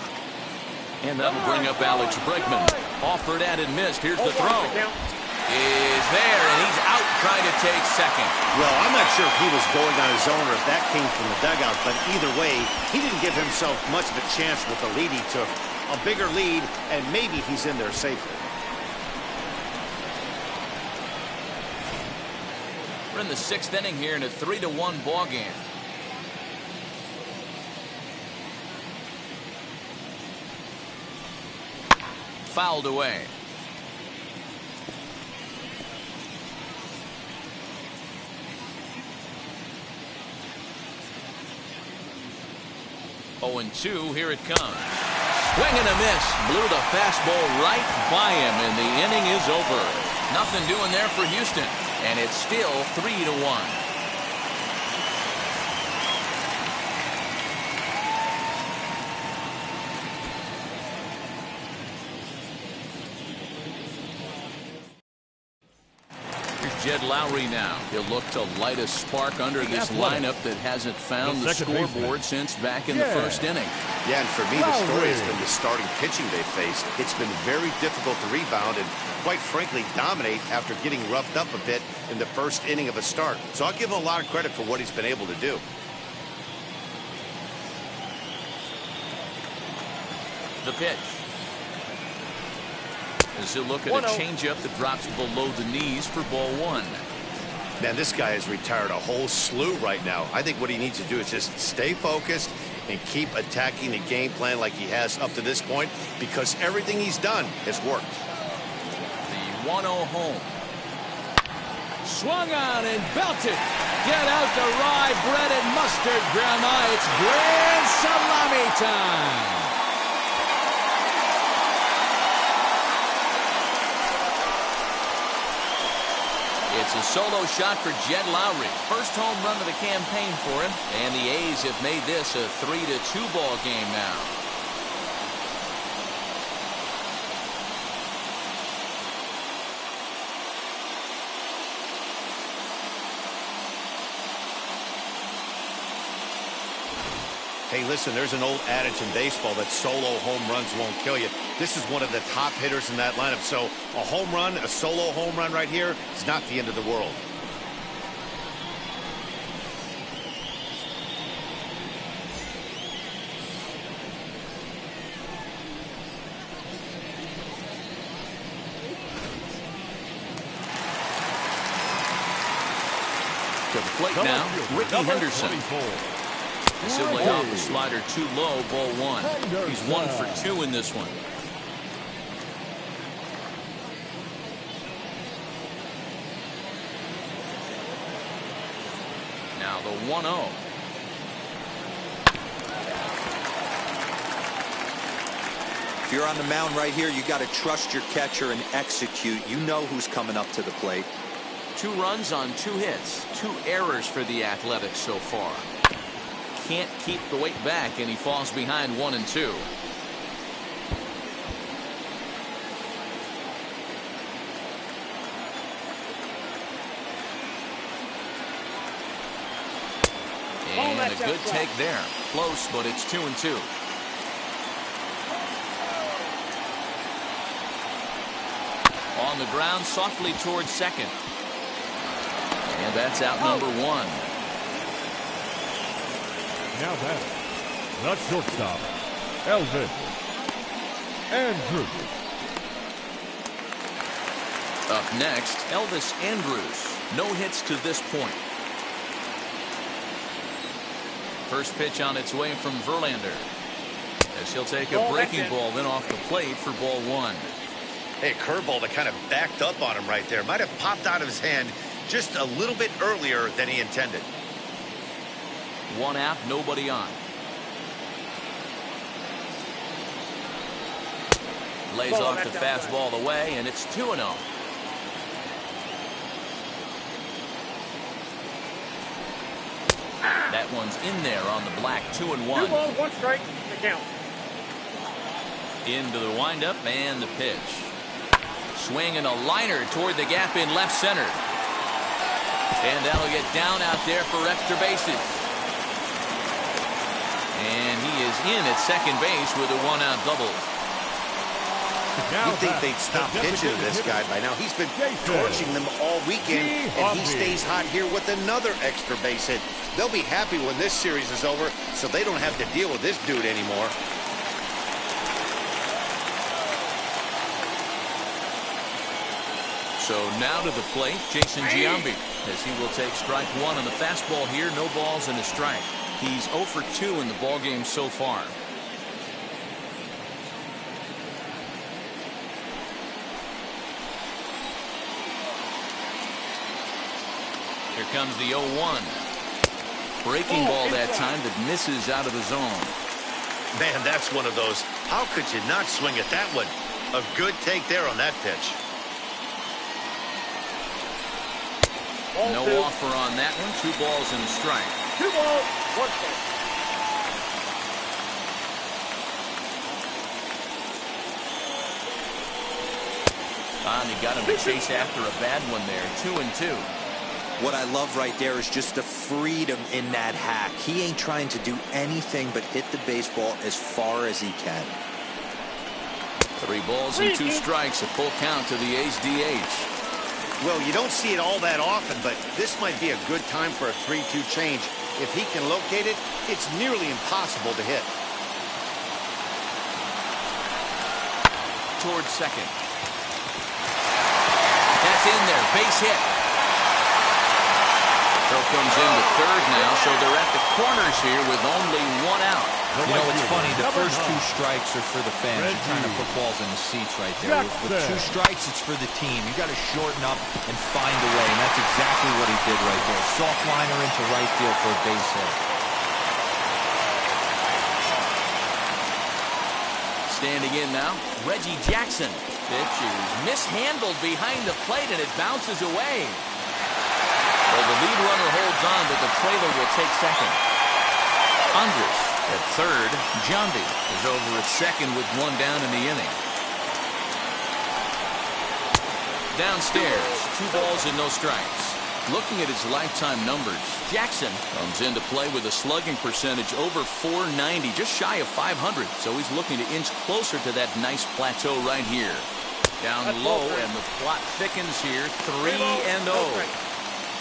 And that'll bring up Alex Bregman. Offered at and missed. Here's the throw. Is there, and he's out trying to take second. Well, I'm not sure if he was going on his own or if that came from the dugout, but either way, he didn't give himself much of a chance with the lead he took. A bigger lead, and maybe he's in there safely. We're in the 6th inning here in a 3-1 ball game. Fouled away. Oh, and 2, here it comes. Swing and a miss. Blew the fastball right by him, and the inning is over. Nothing doing there for Houston, and it's still 3-1. Jed Lowry now. He'll look to light a spark under this lineup that hasn't found the scoreboard since back in the 1st inning. Yeah, and for me, the story has been the starting pitching they faced. It's been very difficult to rebound and, quite frankly, dominate after getting roughed up a bit in the 1st inning of a start. So I'll give him a lot of credit for what he's been able to do. The pitch. As he'll look at a changeup that drops below the knees for ball 1. Man, this guy has retired a whole slew right now. I think what he needs to do is just stay focused and keep attacking the game plan like he has up to this point, because everything he's done has worked. The 1-0 home. Swung on and belted. Get out the rye bread and mustard, Grandma. It's grand salami time. It's a solo shot for Jed Lowry. First home run of the campaign for him. And the A's have made this a 3-2 ball game now. Hey, listen, there's an old adage in baseball that solo home runs won't kill you. This is one of the top hitters in that lineup. So a home run, a solo home run right here is not the end of the world. To the plate now, Reggie Henderson. He'll lay off the slider too low, ball 1. He's 1 for 2 in this one. Now now, the 1-0. If you're on the mound right here, you got to trust your catcher and execute. You know who's coming up to the plate. 2 runs on 2 hits, 2 errors for the Athletics so far. Can't keep the weight back, and he falls behind 1-2. And a good take there. Close, but it's 2-2. On the ground, softly towards second. And that's out number 1. Now back, the shortstop, Elvis Andrews. Up next, Elvis Andrews. No hits to this point. First pitch on its way from Verlander. As he'll take a breaking ball then off the plate for ball 1. Hey, curveball that kind of backed up on him right there. Might have popped out of his hand just a little bit earlier than he intended. 1 out, nobody on. Lays off the fastball away, and it's 2-0. That one's in there on the black. 2-1. 2 balls, 1 strike. The count. Into the windup and the pitch. Swing and a liner toward the gap in left center. And that'll get down out there for extra bases. And he is in at second base with a 1-out double. You'd think they'd stop pitching to this guy by now. He's been torching them all weekend, and he stays hot here with another extra base hit. They'll be happy when this series is over, so they don't have to deal with this dude anymore. So now to the plate, Jason Giambi, as he will take strike 1 on the fastball here. No balls and a strike. He's 0 for 2 in the ballgame so far. Here comes the 0-1. Breaking ball that time that misses out of the zone. Man, that's one of those. How could you not swing at that one? A good take there on that pitch. No offer on that one. 2 balls and a strike. 2 balls, 1 strike. Finally got him to chase after a bad one there. 2-2. What I love right there is just the freedom in that hack. He ain't trying to do anything but hit the baseball as far as he can. 3 balls and 2 strikes. A full count to the A's DH. Well, you don't see it all that often, but this might be a good time for a 3-2 change. If he can locate it, it's nearly impossible to hit. Towards second. That's in there. Base hit. Throw comes into third now, so they're at the corners here with only 1 out. You know, it's funny. The first 2 strikes are for the fans. You're trying to put balls in the seats right there. With 2 strikes, it's for the team. You got to shorten up and find a way, and that's exactly what he did right there. Soft liner into right field for a base hit. Standing in now, Reggie Jackson. Pitch is mishandled behind the plate, and it bounces away. Well, the lead runner holds on, but the trailer will take second. Andrews at third. Giambi is over at second with 1 down in the inning. Downstairs, 2 balls and no strikes. Looking at his lifetime numbers, Jackson comes into play with a slugging percentage over .490, just shy of .500. So he's looking to inch closer to that nice plateau right here. Down low, and the plot thickens here. 3-0.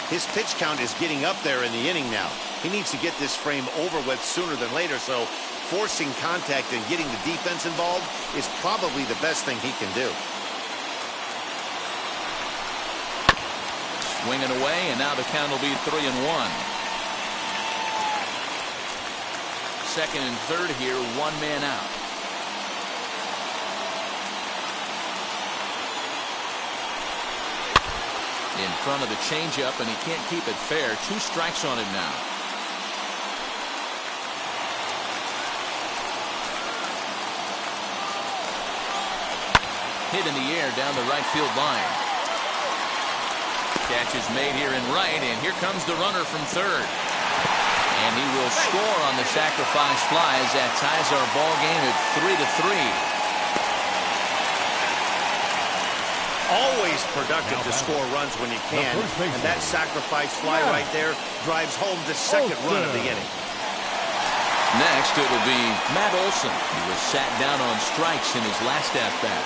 His pitch count is getting up there in the inning now. He needs to get this frame over with sooner than later, so forcing contact and getting the defense involved is probably the best thing he can do. Swinging away, and now the count will be 3-1. Second and third here, 1 man out. In front of the changeup, and he can't keep it fair. 2 strikes on him now. Hit in the air down the right field line. Catch is made here in right, and here comes the runner from third. And he will score on the sacrifice fly as that ties our ball game at 3-3. Always productive to score runs when you can, and that sacrifice fly right there drives home the second run of the inning. Next, it'll be Matt Olson. He was sat down on strikes in his last at-bat.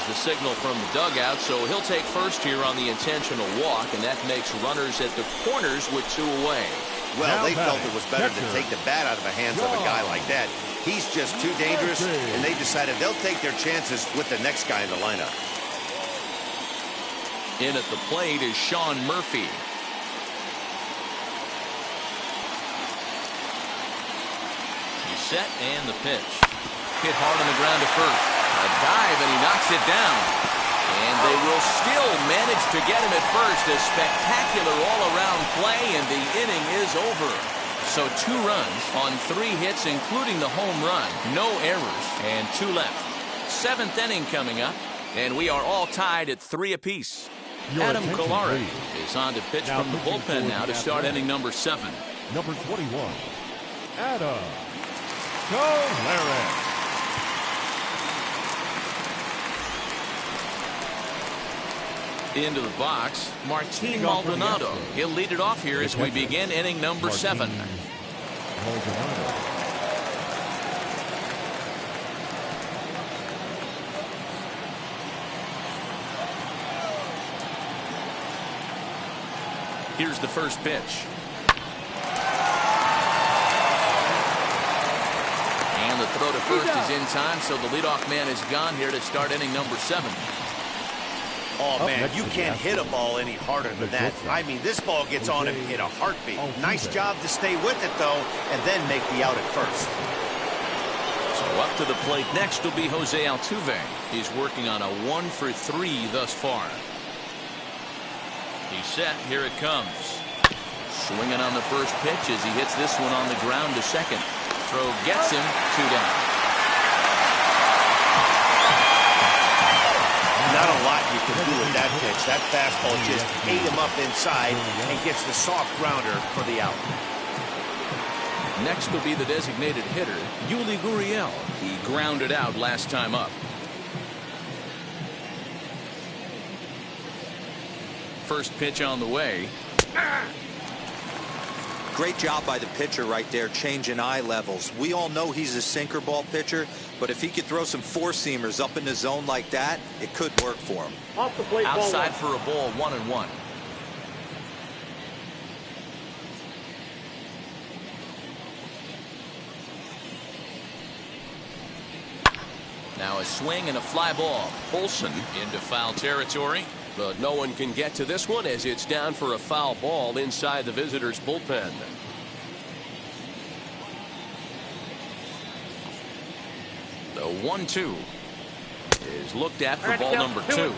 The signal from the dugout, so he'll take first here on the intentional walk, and that makes runners at the corners with 2 away. Well, they felt it was better to take the bat out of the hands of a guy like that. He's just too dangerous, and they decided they'll take their chances with the next guy in the lineup. In at the plate is Sean Murphy. He's set, and the pitch. Hit hard on the ground to first. A dive, and he knocks it down. And they will still manage to get him at first. A spectacular all-around play, and the inning is over. So 2 runs on 3 hits, including the home run. No errors, and 2 left. 7th inning coming up, and we are all tied at 3 apiece. Adam Kolarek is on to pitch from the bullpen now to start inning number 7. Number 21, Adam Kolarek. Into the box, Martin Maldonado. He'll lead it off here as we begin inning number 7. Here's the first pitch. And the throw to first is in time, so the leadoff man is gone here to start inning number 7. Oh, man, you can't hit a ball any harder than that. I mean, this ball gets on him in a heartbeat. Nice job to stay with it, though, and then make the out at first. So up to the plate next will be Jose Altuve. He's working on a 1-for-3 thus far. He's set. Here it comes. Swinging on the first pitch as he hits this one on the ground to second. Throw gets him 2 down. Not a lot you can do with that pitch. That fastball just ate him up inside and gets the soft grounder for the out. Next will be the designated hitter, Yuli Gurriel. He grounded out last time up. First pitch on the way. Great job by the pitcher right there, changing eye levels. We all know he's a sinker ball pitcher, but if he could throw some 4-seamers up in the zone like that, it could work for him. Off the plate, outside for a ball, 1-1. Now a swing and a fly ball. Olson into foul territory. But no one can get to this one as it's down for a foul ball inside the visitors' bullpen. The 1-2 is looked at for ball number 2.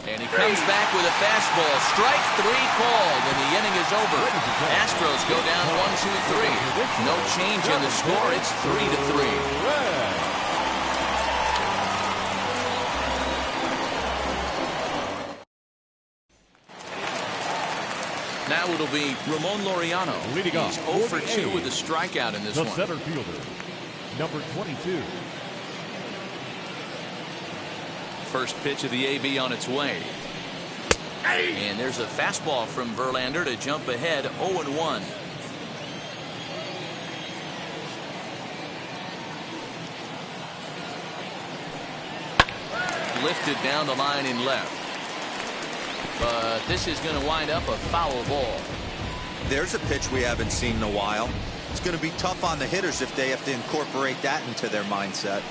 And he comes back with a fastball. Strike 3 called, and the inning is over. Astros go down 1-2-3. No change in the score. It's 3-3. Now it'll be Ramon Laureano. He's 0 for 2 with a strikeout in this one. The center fielder, number 22. First pitch of the AB on its way. And there's a fastball from Verlander to jump ahead 0-1. lifted down the line in left. But this is going to wind up a foul ball. There's a pitch we haven't seen in a while. It's going to be tough on the hitters if they have to incorporate that into their mindset.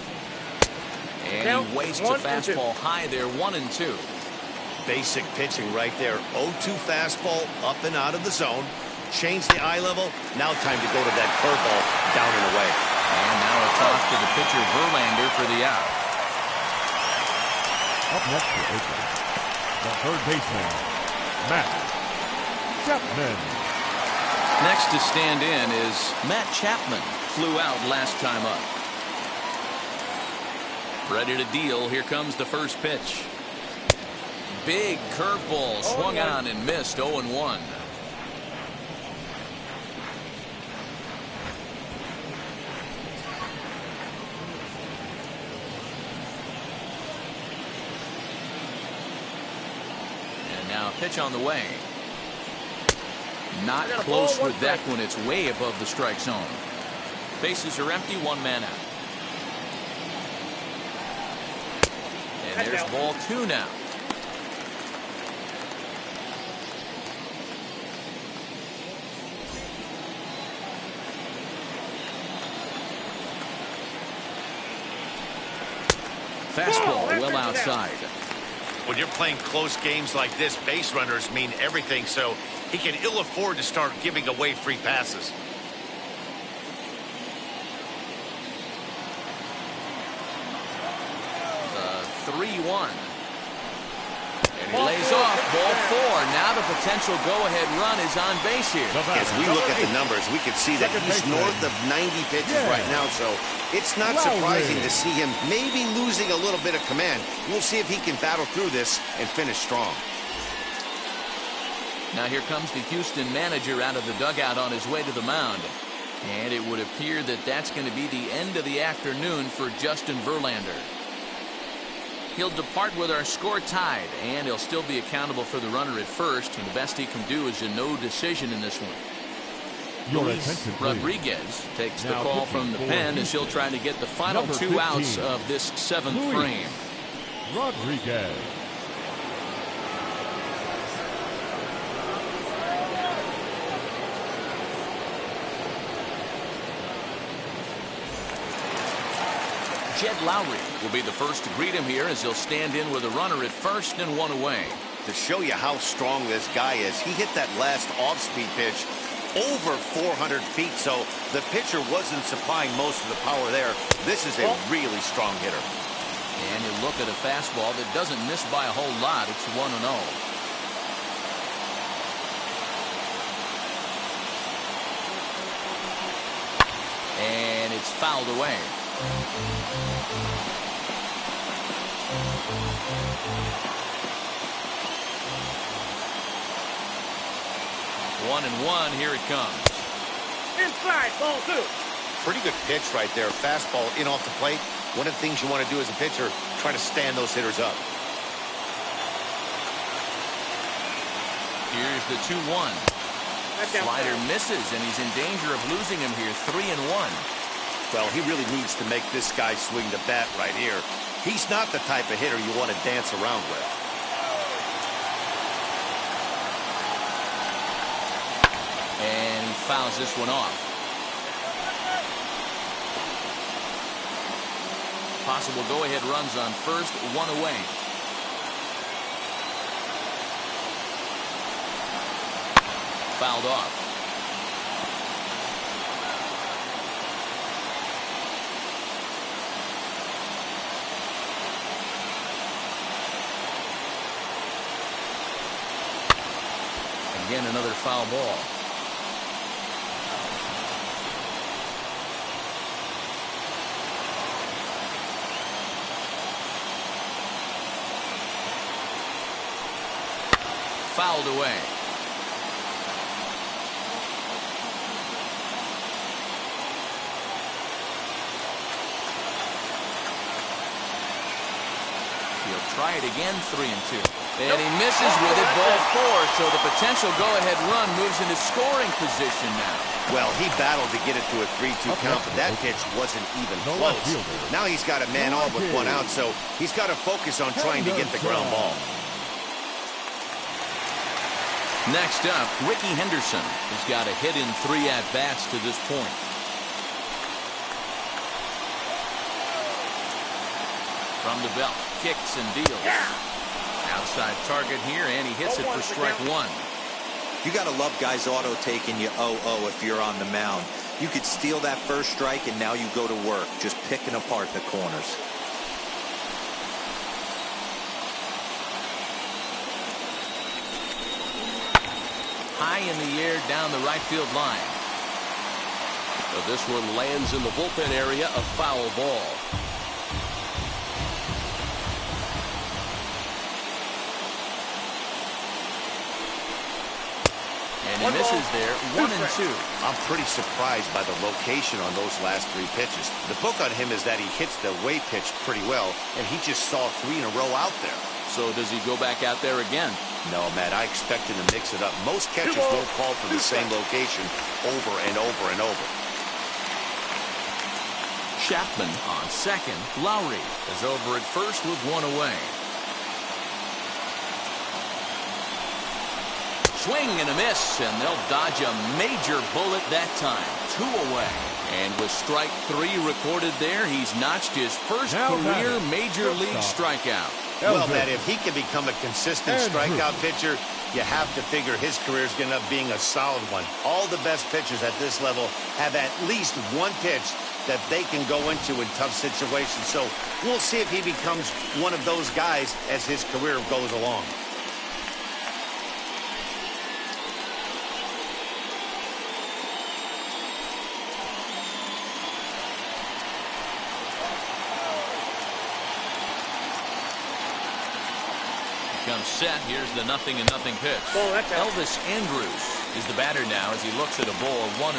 And he wastes a fastball high there, 1-2. Basic pitching right there. 0-2 fastball up and out of the zone. Change the eye level. Now time to go to that curveball down and away. And now a toss to the pitcher Verlander for the out. Up next for Oakland, the third baseman, Matt Chapman. Next to stand in is Matt Chapman. Flew out last time up. Ready to deal. Here comes the first pitch. Big curveball swung on and missed. 0-1. And now a pitch on the way. Not close with that one. It's way above the strike zone. Bases are empty. One man out. And there's ball 2 now. Fastball well outside. When you're playing close games like this, base runners mean everything, so he can ill afford to start giving away free passes. The 3-1. And he lays off. Ball 4. Now the potential go-ahead run is on base here. As we look at the numbers, we can see that he's north of 90 pitches right now, so it's not surprising to see him maybe losing a little bit of command. We'll see if he can battle through this and finish strong. Now here comes the Houston manager out of the dugout on his way to the mound. And it would appear that that's going to be the end of the afternoon for Justin Verlander. He'll depart with our score tied, and he'll still be accountable for the runner at first, and the best he can do is a no decision in this one. Luis Rodriguez takes the call from the pen as he'll try to get the final 2 outs of this 7th frame. Rodriguez. Jed Lowry will be the first to greet him here as he'll stand in with a runner at first and 1 away. To show you how strong this guy is, he hit that last off-speed pitch over 400 feet, so the pitcher wasn't supplying most of the power there. This is a really strong hitter. And you look at a fastball that doesn't miss by a whole lot. It's 1-0. And it's fouled away. 1-1. Here it comes. Inside, ball 2. Pretty good pitch right there. Fastball in off the plate. One of the things you want to do as a pitcher, try to stand those hitters up. Here's the 2-1. Slider misses, and he's in danger of losing him here. 3-1. Well, he really needs to make this guy swing the bat right here. He's not the type of hitter you want to dance around with. And he fouls this one off. Possible go-ahead runs on first, 1 away. Fouled off. Again, another foul ball. Fouled away. He'll try it again, 3-2. And he misses with it, ball 4, so the potential go-ahead run moves into scoring position now. Well, he battled to get it to a 3-2 count, but that pitch wasn't even close. Now he's got a man on with 1 out, so he's got to focus on trying to get the ground ball. Next up, Ricky Henderson has got a hit in 3 at-bats to this point. From the belt, kicks and deals. Outside target here, and he hits it for strike 1. You got to love guys auto-taking you 0-0 if you're on the mound. You could steal that first strike, and now you go to work, just picking apart the corners. High in the air down the right field line. So this one lands in the bullpen area, a foul ball. And he misses there, 1 and 2. I'm pretty surprised by the location on those last 3 pitches. The book on him is that he hits the away pitch pretty well, and he just saw 3 in a row out there. So does he go back out there again? No, Matt, I expect him to mix it up. Most catchers won't call for the same location over and over and over. Chapman on second. Lowry is over at first with 1 away. Swing and a miss, and they'll dodge a major bullet that time. 2 away. And with strike 3 recorded there, he's notched his first career major league strikeout. Well, Matt, if he can become a consistent strikeout pitcher, you have to figure his career is going to end up being a solid one. All the best pitchers at this level have at least 1 pitch that they can go into in tough situations. So we'll see if he becomes one of those guys as his career goes along. Comes set. Here's the 0-0 pitch. Elvis Andrews is the batter now as he looks at a ball 1-0.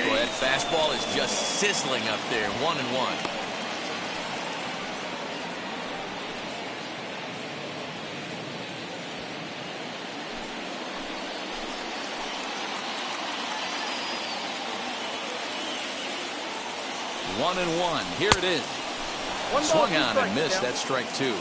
Boy, that fastball is just sizzling up there. 1-1. One and one. Here it is. Swung on and missed. That's strike 2. And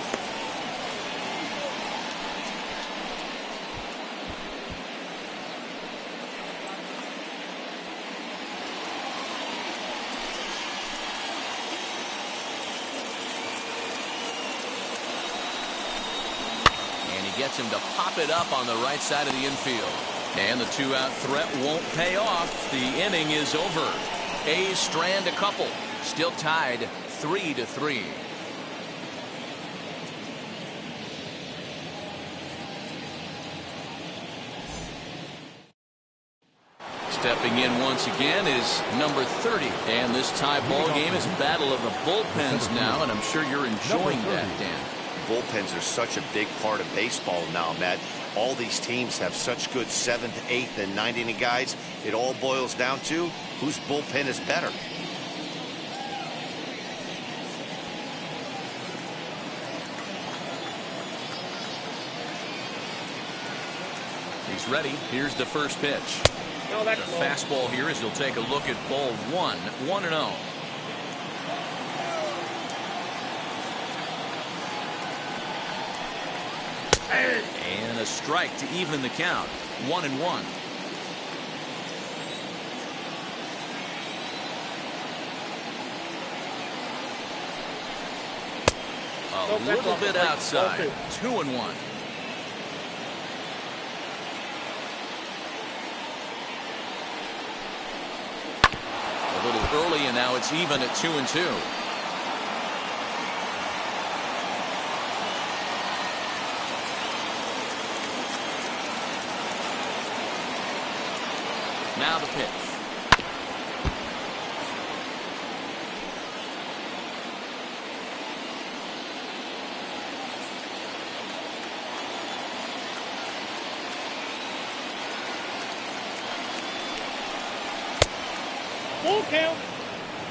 he gets him to pop it up on the right side of the infield. And the 2-out threat won't pay off. The inning is over. A's strand a couple. Still tied 3-3. Stepping in once again is number 30. And this tie ball game is a battle of the bullpens now, and I'm sure you're enjoying that, Dan. Bullpens are such a big part of baseball now, Matt. All these teams have such good 7th, 8th, and 9th inning guys. It all boils down to whose bullpen is better. He's ready. Here's the first pitch. The fastball here as he'll take a look at ball 1. 1-0. And a strike to even the count. 1-1. A little bit outside. 2-1. A little early, and now it's even at 2-2. Now the pitch. Full count.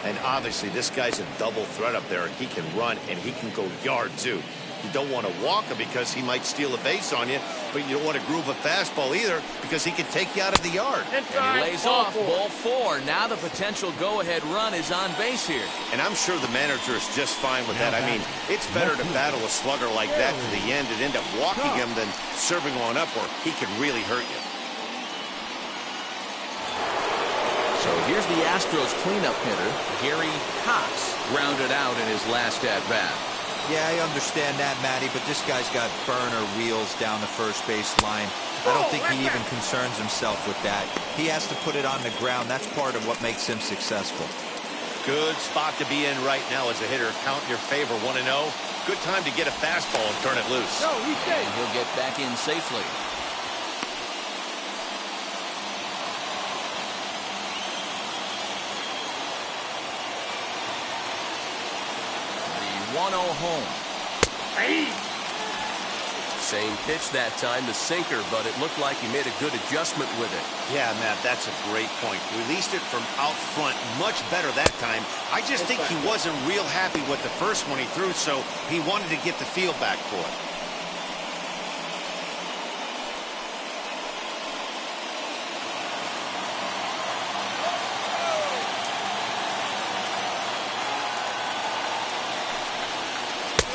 And obviously, this guy's a double threat up there. He can run and he can go yard, too. You don't want to walk him because he might steal a base on you, but you don't want to groove a fastball either because he can take you out of the yard. And he lays off ball 4. Now the potential go-ahead run is on base here. And I'm sure the manager is just fine with that. I mean, it's better to battle a slugger like that to the end and end up walking him than serving one up where he can really hurt you. So here's the Astros cleanup hitter, Gary Cox, grounded out in his last at-bat. Yeah, I understand that, Matty, but this guy's got burner wheels down the first base line. I don't think he even concerns himself with that. He has to put it on the ground. That's part of what makes him successful. Good spot to be in right now as a hitter. Count in your favor, 1-0. Good time to get a fastball and turn it loose. No, he's safe. And he'll get back in safely. The 1-0 home. Hey. Same pitch that time, the sinker, but it looked like he made a good adjustment with it. Yeah, Matt, that's a great point. Released it from out front much better that time. I just think he wasn't real happy with the first one he threw, so he wanted to get the feel back for it.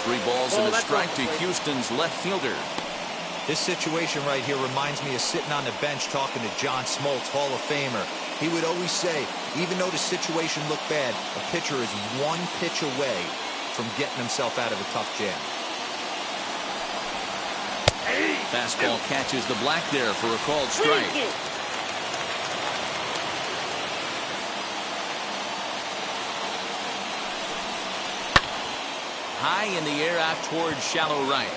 Three balls and a strike to Houston's left fielder. This situation right here reminds me of sitting on the bench talking to John Smoltz, Hall of Famer. He would always say, even though the situation looked bad, a pitcher is one pitch away from getting himself out of a tough jam. Fastball catches the black there for a called strike. High in the air out towards shallow right.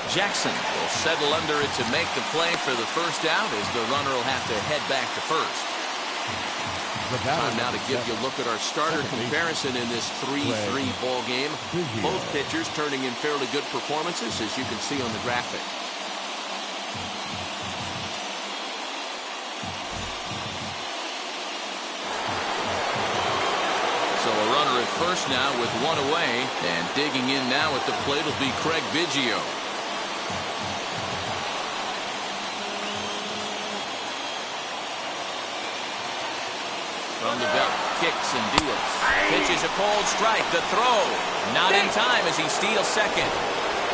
Jackson will settle under it to make the play for the first out as the runner will have to head back to first. Time now to give you a look at our starter comparison in this 3-3 ball game. Both pitchers turning in fairly good performances, as you can see on the graphic. So a runner at first now with one away, and digging in now at the plate will be Craig Biggio. From the belt, kicks and deals. Pitches a cold strike. The throw, not in time as he steals second.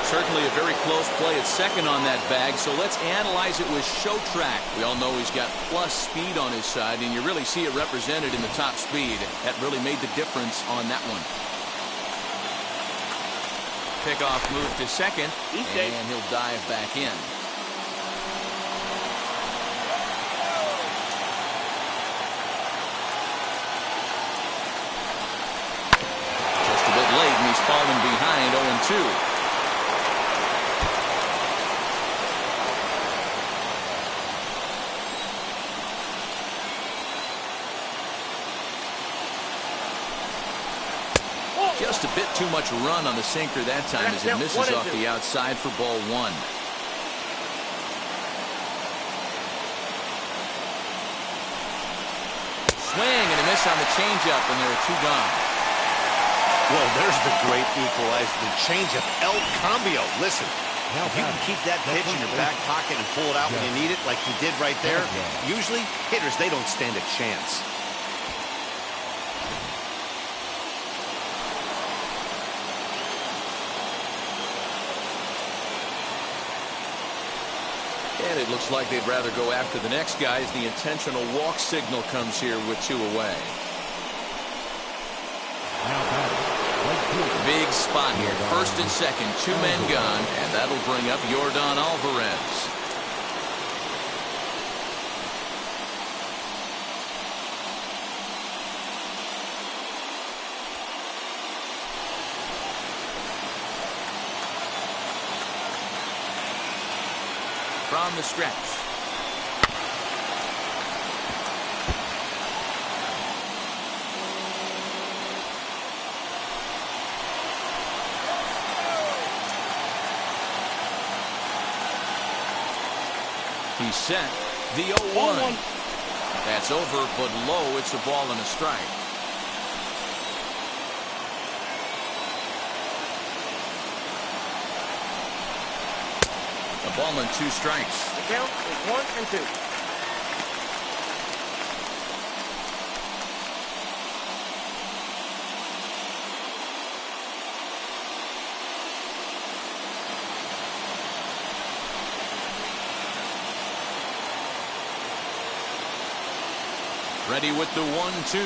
Certainly a very close play at second on that bag, so let's analyze it with show track. We all know he's got plus speed on his side, and you really see it represented in the top speed. That really made the difference on that one. Pickoff move to second, and he'll dive back in. Just a bit late, and he's fallen behind 0-2. Just a bit too much run on the sinker that time as it misses off the outside for ball 1. Swing and a miss on the changeup, and there are 2 gone. Well, there's the great equalizer, the changeup, El Cambio. Listen, if you can keep that pitch in your back pocket and pull it out when you need it, like he did right there, usually hitters, they don't stand a chance. And it looks like they'd rather go after the next guy as the intentional walk signal comes here with 2 away. Big spot here. First and second, 2 men gone, and that'll bring up Yordan Alvarez. From the stretch. He's set. The 0-1. That's over, but low. It's a ball and a strike. A ball and 2 strikes. The count is 1 and 2. Ready with the 1-2.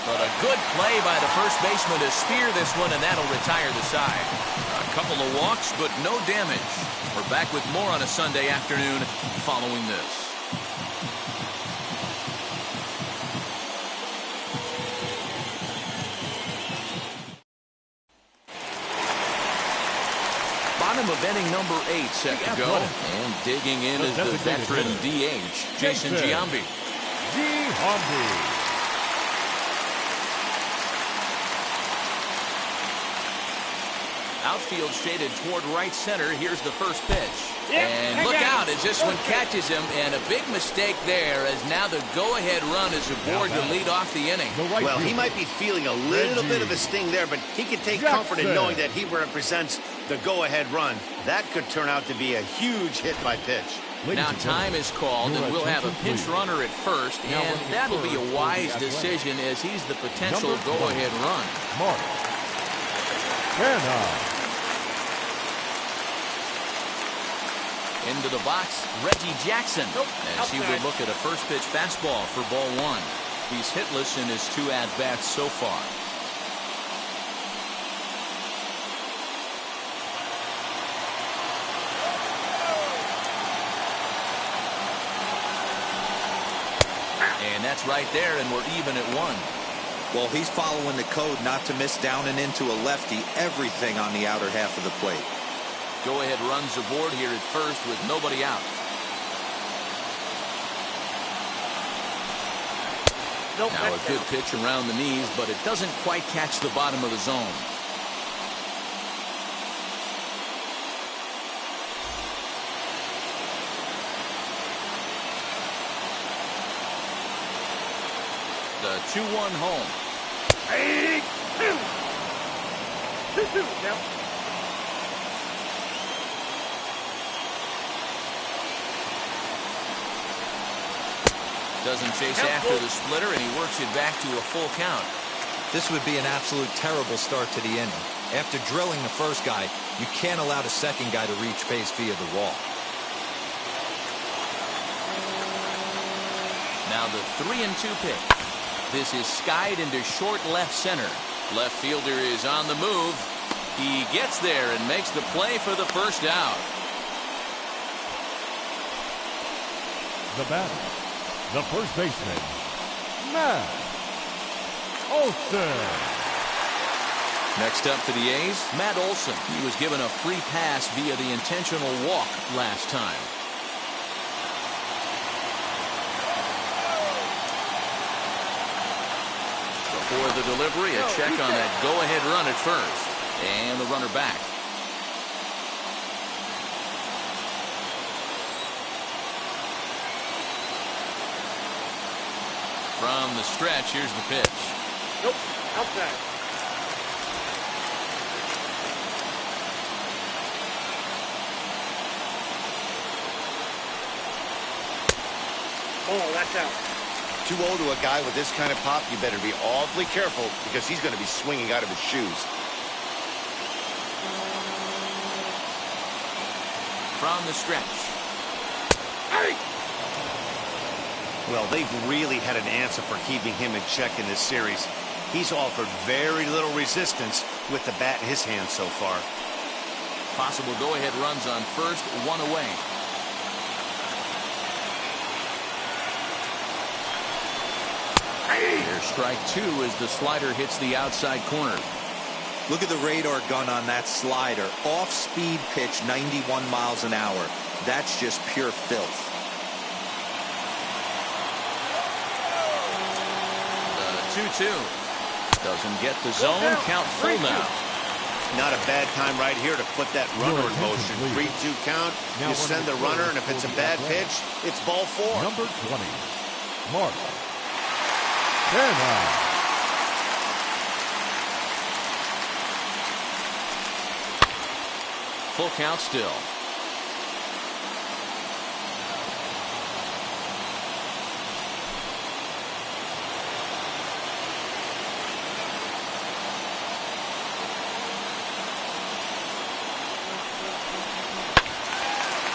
But a good play by the first baseman to spear this one, and that'll retire the side. A couple of walks, but no damage. We're back with more on a Sunday afternoon following this. Bottom of inning number 8 set to go. And digging in is the veteran DH, Jason Giambi. Outfield shaded toward right center. Here's the first pitch. And look out as this one catches him. And a big mistake there as now the go-ahead run is aboard to lead off the inning. Well, he might be feeling a little bit of a sting there, but he can take comfort in knowing that he represents the go-ahead run. That could turn out to be a huge hit by pitch. Now time is called, and we'll have a pinch runner at first, and that'll be a wise decision as he's the potential go-ahead run. Into the box, Reggie Jackson, as he would look at a first pitch fastball for ball 1. He's hitless in his 2 at-bats so far. And that's right there, and we're even at 1. Well, he's following the code not to miss down and into a lefty. Everything on the outer half of the plate. Go-ahead runs aboard here at first with nobody out. Now a good pitch around the knees, but it doesn't quite catch the bottom of the zone. The 2-1 home. 2-2 now. Doesn't chase after the splitter, and he works it back to a full count. This would be an absolute terrible start to the inning. After drilling the first guy, you can't allow the second guy to reach base via the wall. Now the 3-2 pitch. This is skied into short left center. Left fielder is on the move. He gets there and makes the play for the first out. The batter, the first baseman, Matt Olson. Next up for the A's, Matt Olson. He was given a free pass via the intentional walk last time. For the delivery, a check on that go-ahead run at first. And the runner back. From the stretch, here's the pitch. Nope, outside. Oh, that's out. 2-0 to a guy with this kind of pop, you better be awfully careful because he's going to be swinging out of his shoes. From the stretch. Hey! Well, they've really had an answer for keeping him in check in this series. He's offered very little resistance with the bat in his hand so far. Possible go-ahead runs on first, 1 away. There's strike 2 as the slider hits the outside corner. Look at the radar gun on that slider. Off-speed pitch, 91 miles an hour. That's just pure filth. The 2-2. Doesn't get the zone. Count full now. Not a bad time right here to put that runner in motion. 3-2 count. You send the runner, and if it's a bad pitch, it's ball 4. Number 20. Mark Canha. Full count still.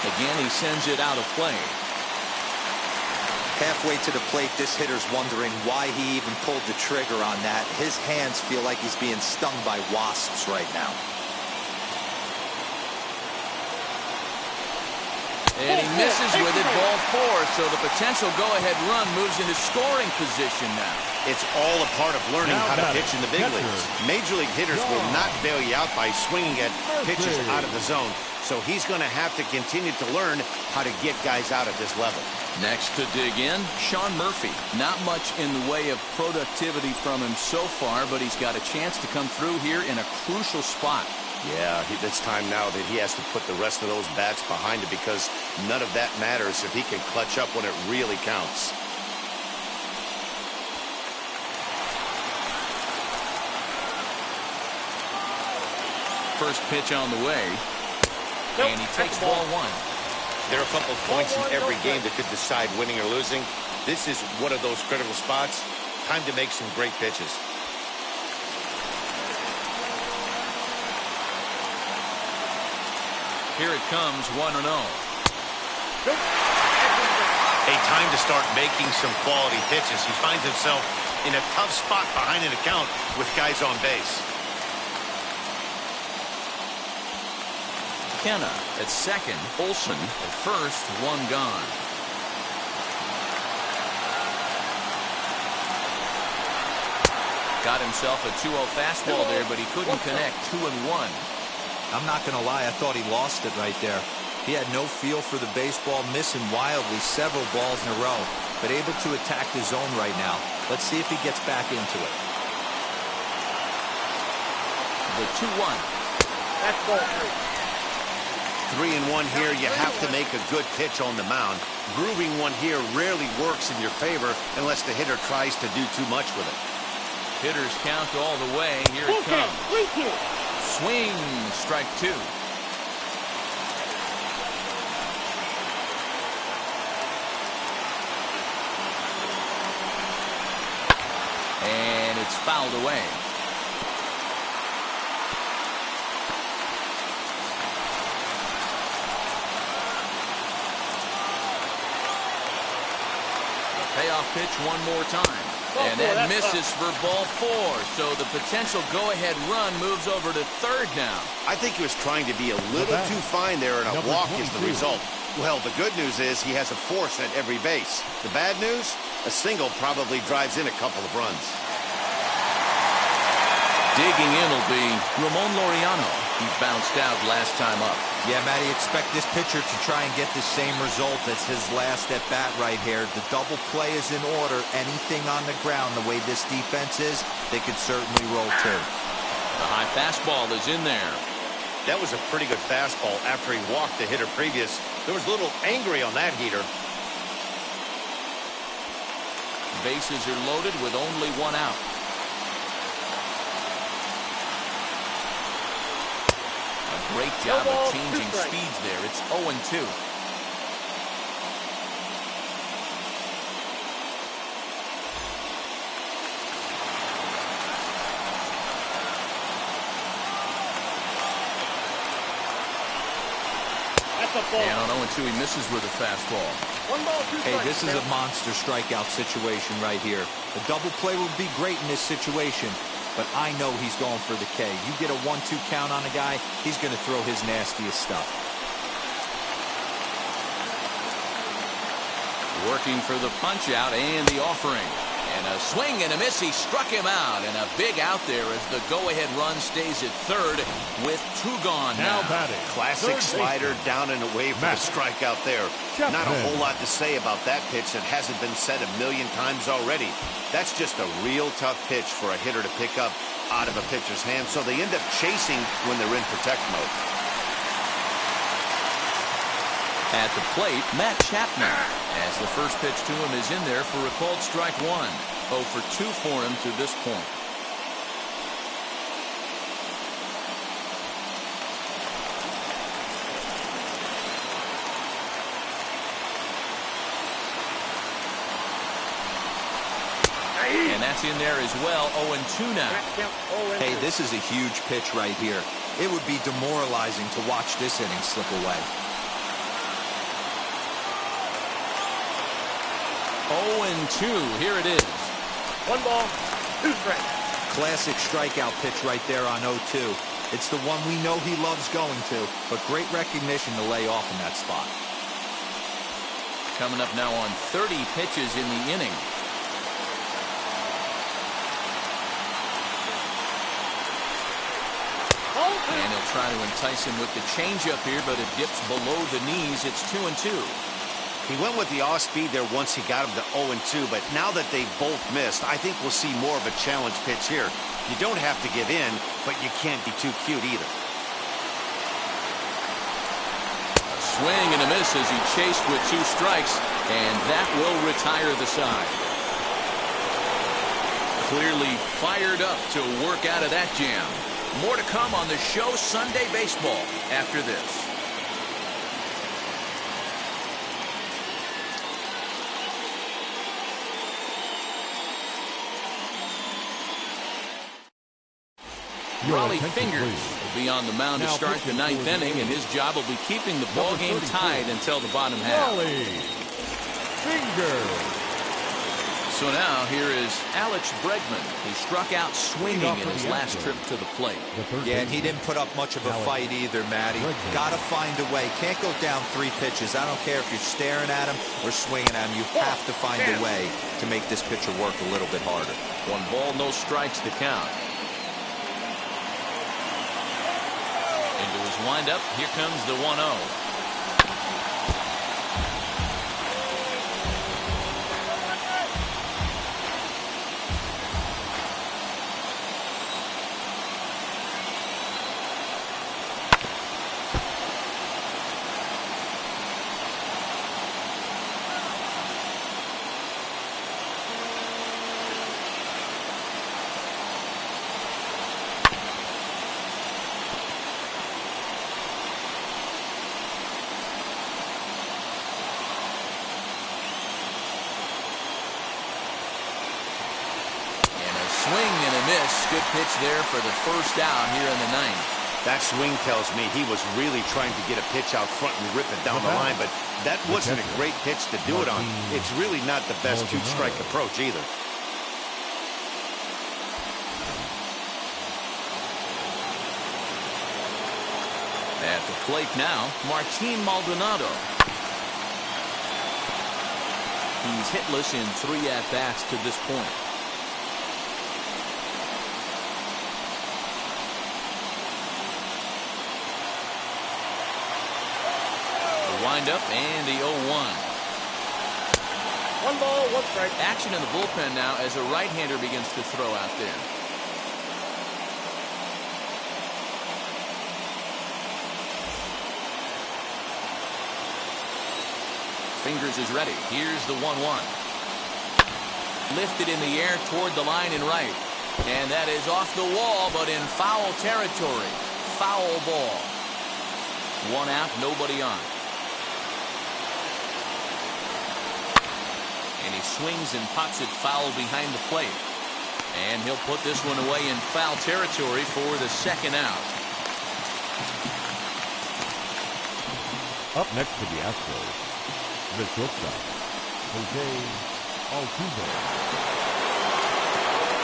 Again, he sends it out of play. Halfway to the plate, this hitter's wondering why he even pulled the trigger on that. His hands feel like he's being stung by wasps right now. And he misses with it, ball 4. So the potential go-ahead run moves into scoring position now. It's all a part of learning Now how to batting, pitch in the big catcher. leagues. Major league hitters will not bail you out by swinging at pitches out of the zone. So he's going to have to continue to learn how to get guys out at this level. Next to dig in, Sean Murphy. Not much in the way of productivity from him so far, but he's got a chance to come through here in a crucial spot. Yeah, it's time now that he has to put the rest of those bats behind it, because none of that matters if he can clutch up when it really counts. First pitch on the way. And he takes ball 1. There are a couple of points in every game that could decide winning or losing. This is one of those critical spots. Time to make some great pitches. Here it comes, 1-0. A time to start making some quality pitches. He finds himself in a tough spot behind an account with guys on base. Kenna at second, Olsen at first, 1 gone. Got himself a 2-0 fastball there, but he couldn't connect. 2-1. I'm not going to lie, I thought he lost it right there. He had no feel for the baseball, missing wildly several balls in a row, but able to attack the zone right now. Let's see if he gets back into it. The 2-1. That's ball 3. 3-1 here. You have to make a good pitch on the mound. Grooving one here rarely works in your favor unless the hitter tries to do too much with it. Hitters count all the way. Here it comes. 3-2. Swing, strike 2. And it's fouled away. Payoff pitch one more time. And that misses for ball 4. So the potential go-ahead run moves over to third now. I think he was trying to be a little too fine there, and a walk is the result. Well, the good news is he has a force at every base. The bad news? A single probably drives in a couple of runs. Digging in will be Ramon Laureano. He bounced out last time up. Yeah, Matty, expect this pitcher to try and get the same result as his last at bat right here. The double play is in order. Anything on the ground, the way this defense is, they could certainly roll too. The high fastball is in there. That was a pretty good fastball after he walked the hitter previous. There was a little angry on that heater. Bases are loaded with only 1 out. A great job of changing speeds there. It's 0-2. And on 0-2, he misses with a fastball. 1 ball, 2 strikes. Hey, this is a monster strikeout situation right here. A double play would be great in this situation, but I know he's going for the K. You get a 1-2 count on a guy, he's going to throw his nastiest stuff. Working for the punch out and the offering. And a swing and a miss. He struck him out. And a big out there as the go-ahead run stays at third with 2 gone now. batting. Classic slider down and away for the strikeout there. Chapman. Not a whole lot to say about that pitch that hasn't been said a million times already. That's just a real tough pitch for a hitter to pick up out of a pitcher's hand, so they end up chasing when they're in protect mode. At the plate, Matt Chapman. As the first pitch to him is in there for a called strike one. 0 for 2 for him to this point. And that's in there as well. 0-2 now. Hey, this is a huge pitch right here. It would be demoralizing to watch this inning slip away. 0-2. Here it is. 1 ball, 2 strikes. Classic strikeout pitch right there on 0-2. It's the one we know he loves going to, but great recognition to lay off in that spot. Coming up now on 30 pitches in the inning. And he'll try to entice him with the changeup here, but it dips below the knees. It's 2-2. He went with the off-speed there once he got him to 0-2, but now that they've both missed, I think we'll see more of a challenge pitch here. You don't have to give in, but you can't be too cute either. A swing and a miss as he chased with 2 strikes, and that will retire the side. Clearly fired up to work out of that jam. More to come on the show Sunday Baseball after this. Raleigh Fingers will be on the mound to start the 9th inning, and his job will be keeping the ball game tied until the bottom half. Raleigh Fingers. So now here is Alex Bregman. He struck out swinging in his last trip to the plate. Yeah, and he didn't put up much of a fight either, Matty. Got to find a way. Can't go down 3 pitches. I don't care if you're staring at him or swinging at him. You have to find a way to make this pitcher work a little bit harder. 1 ball, no strikes to count. Into his windup. Here comes the 1-0. Good pitch there for the first out here in the 9th. That swing tells me he was really trying to get a pitch out front and rip it down the line, but that wasn't a great pitch to do it on. It's really not the best 2-strike approach either. At the plate now, Martin Maldonado. He's hitless in 3 at-bats to this point. Wind up and the 0-1. 1 ball, 1 strike. Action in the bullpen now as a right-hander begins to throw out there. Fingers is ready. Here's the 1-1. Lifted in the air toward the line and right. And that is off the wall, but in foul territory. Foul ball. 1 out, nobody on. And he swings and pops it foul behind the plate. And he'll put this one away in foul territory for the 2nd out. Up next for the Astros, the shortstop, Altuve.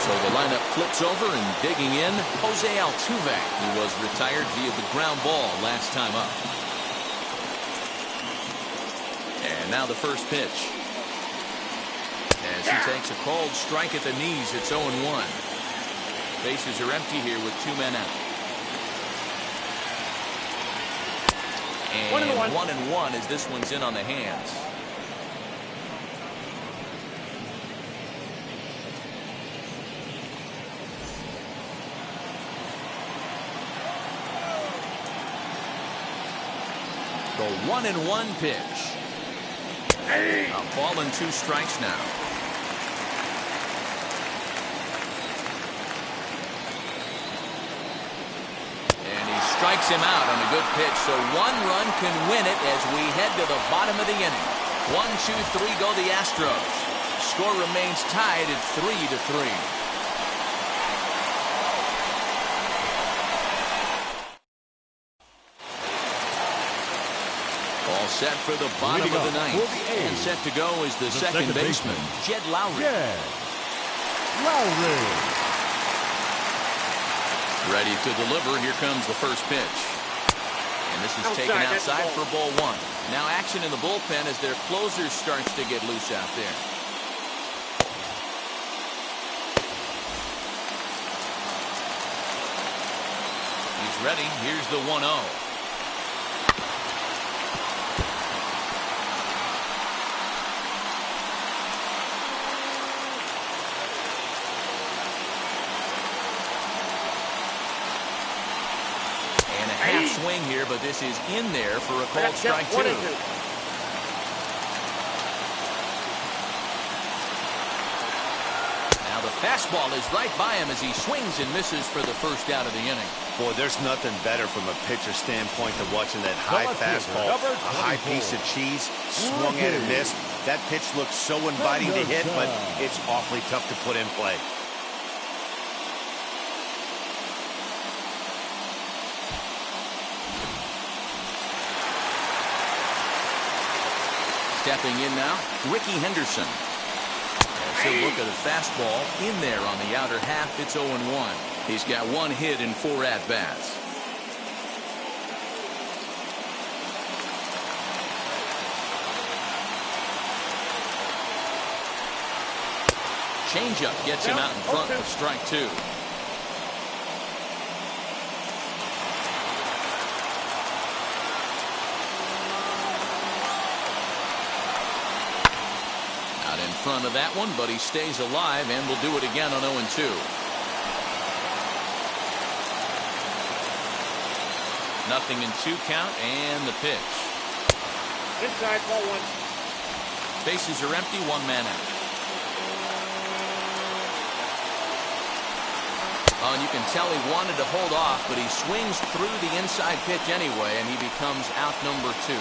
So the lineup flips over and digging in, Jose Altuve, who was retired via the ground ball last time up. And now the first pitch. As he takes a called strike at the knees, it's 0-1. Bases are empty here with 2 men out. And 1-1 as this one's in on the hands. The 1-1 pitch. A ball and 2 strikes now. And he strikes him out on a good pitch, so 1 run can win it as we head to the bottom of the inning. 1, 2, 3 go the Astros. Score remains tied at 3-3. All set for the bottom of the ninth. And set to go is the second baseman, Jed Lowry. Jed Lowry. Ready to deliver. Here comes the first pitch. And this is taken outside for ball 1. Now action in the bullpen as their closer starts to get loose out there. He's ready. Here's the 1-0. Swing here, but this is in there for a called strike 2. Now the fastball is right by him as he swings and misses for the first out of the inning. Boy, there's nothing better from a pitcher standpoint than watching that high fastball, a high piece of cheese, swung at and missed. That pitch looks so inviting to hit, but it's awfully tough to put in play. Stepping in now, Ricky Henderson. As he'll look at a fastball in there on the outer half. It's 0-1. He's got 1 hit in 4 at-bats. Changeup gets him out in front for strike 2. Front of that one, but he stays alive and will do it again on 0-2. Nothing in 2 count and the pitch. Inside, ball 1. Bases are empty, 1 man out. Oh, and you can tell he wanted to hold off, but he swings through the inside pitch anyway, and he becomes out number 2.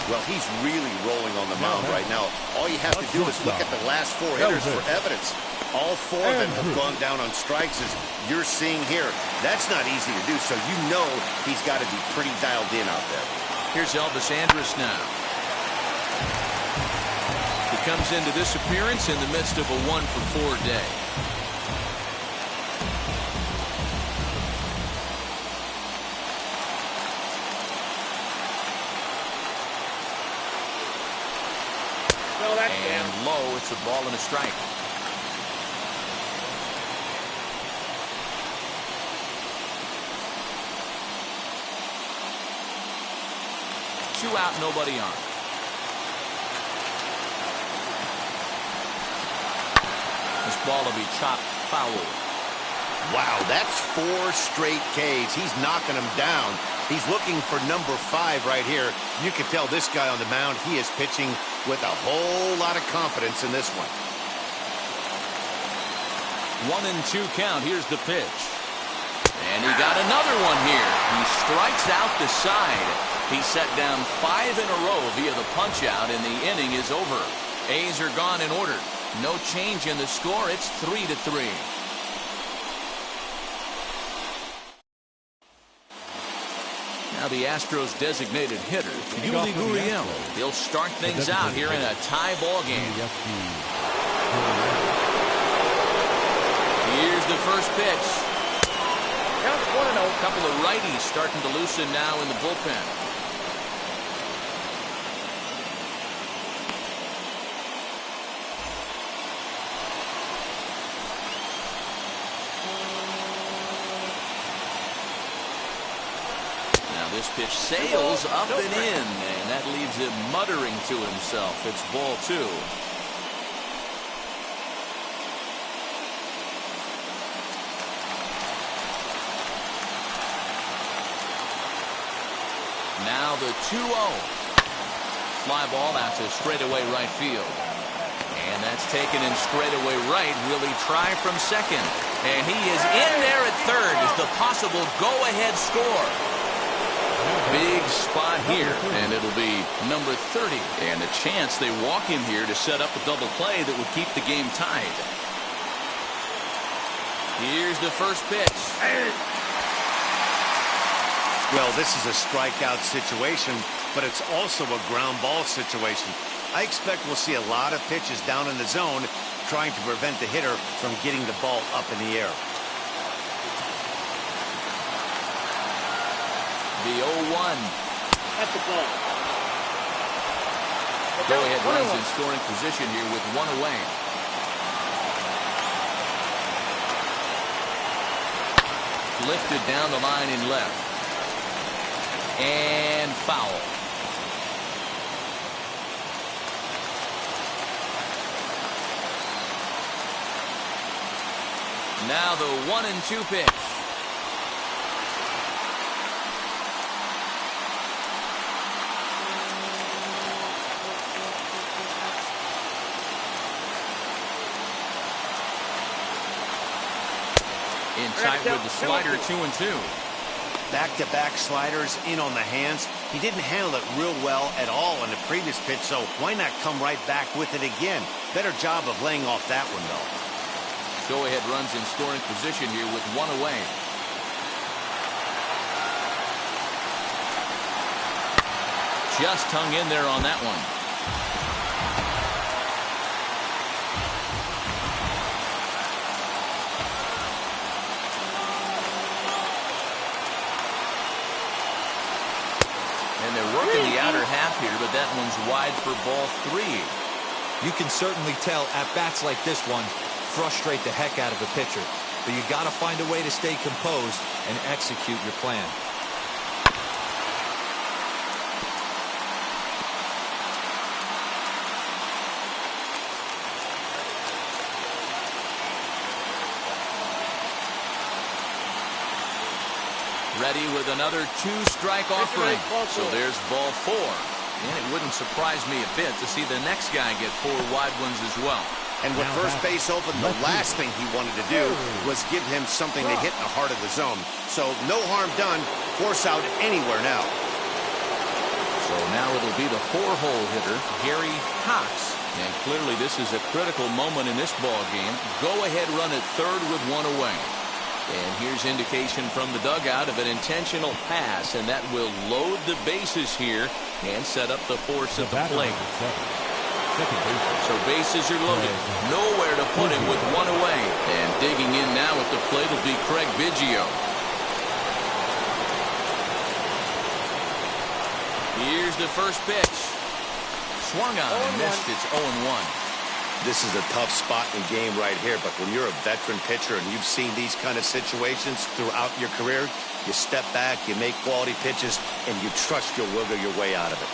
Well, he's really rolling on the mound right now. All you have to do is look at the last 4 hitters for evidence. All 4 of them have gone down on strikes, as you're seeing here. That's not easy to do, so you know he's got to be pretty dialed in out there. Here's Elvis Andrews now. He comes into this appearance in the midst of a 1-for-4 day. And low, it's a ball and a strike. Two out, nobody on. This ball will be chopped foul. Wow, that's 4 straight Ks. He's knocking them down. He's looking for number 5 right here. You can tell this guy on the mound, he is pitching with a whole lot of confidence in this one. 1-2 count. Here's the pitch. And he got another one here. He strikes out the side. He set down 5 in a row via the punch out, and the inning is over. A's are gone in order. No change in the score. It's 3-3. Now the Astros designated hitter, Yuli Gurriel. He'll start things out here in a tie ball game. Here's the first pitch. Count 1-0. A couple of righties starting to loosen now in the bullpen. This pitch sails up and in, and that leaves him muttering to himself. It's ball 2. Now the 2-0. Fly ball out to straightaway right field. And that's taken in straightaway right. Will he try from second? And he is in there at third as the possible go-ahead score. Big spot here, and it'll be number 30. And a chance they walk him here to set up a double play that would keep the game tied. Here's the first pitch. Well, this is a strikeout situation, but it's also a ground ball situation. I expect we'll see a lot of pitches down in the zone trying to prevent the hitter from getting the ball up in the air. The 0-1. That's the ball. Go-ahead runs in scoring position here with one away. Lifted down the line in left. And foul. Now the 1-2 pitch. In tight with the slider, 2-2. Back-to-back sliders in on the hands. He didn't handle it real well at all in the previous pitch, so why not come right back with it again? Better job of laying off that one, though. Go-ahead runs in scoring position here with one away. Just hung in there on that one. And they're working the outer half here, but that one's wide for ball 3. You can certainly tell at-bats like this one frustrate the heck out of the pitcher. But you got to find a way to stay composed and execute your plan. Ready with another 2-strike offering. So there's ball 4. And it wouldn't surprise me a bit to see the next guy get 4 wide ones as well. And with first base open, the last thing he wanted to do was give him something to hit in the heart of the zone. So no harm done. Force out anywhere now. So now it'll be the 4-hole hitter, Gary Cox. And clearly this is a critical moment in this ball game. Go ahead run at third with one away. And here's indication from the dugout of an intentional pass, and that will load the bases here and set up the force of the plate. So bases are loaded. Nowhere to put him with one away. And digging in now at the plate will be Craig Biggio. Here's the first pitch. Swung on and missed. It's 0-1. This is a tough spot in the game right here, but when you're a veteran pitcher and you've seen these kind of situations throughout your career, you step back, you make quality pitches, and you trust you'll wiggle your way out of it.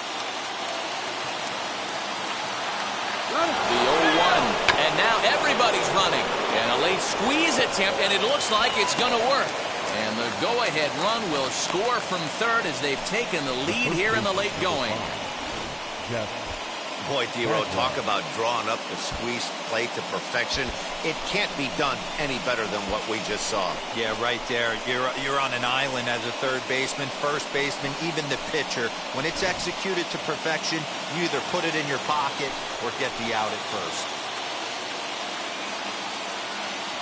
The 0-1, and now everybody's running. And a late squeeze attempt, and it looks like it's going to work. And the go-ahead run will score from third as they've taken the lead here in the late going. Boy, D-Row, talk about drawing up the squeeze play to perfection. It can't be done any better than what we just saw. Yeah, right there. You're on an island as a third baseman, first baseman, even the pitcher. When it's executed to perfection, you either put it in your pocket or get the out at first.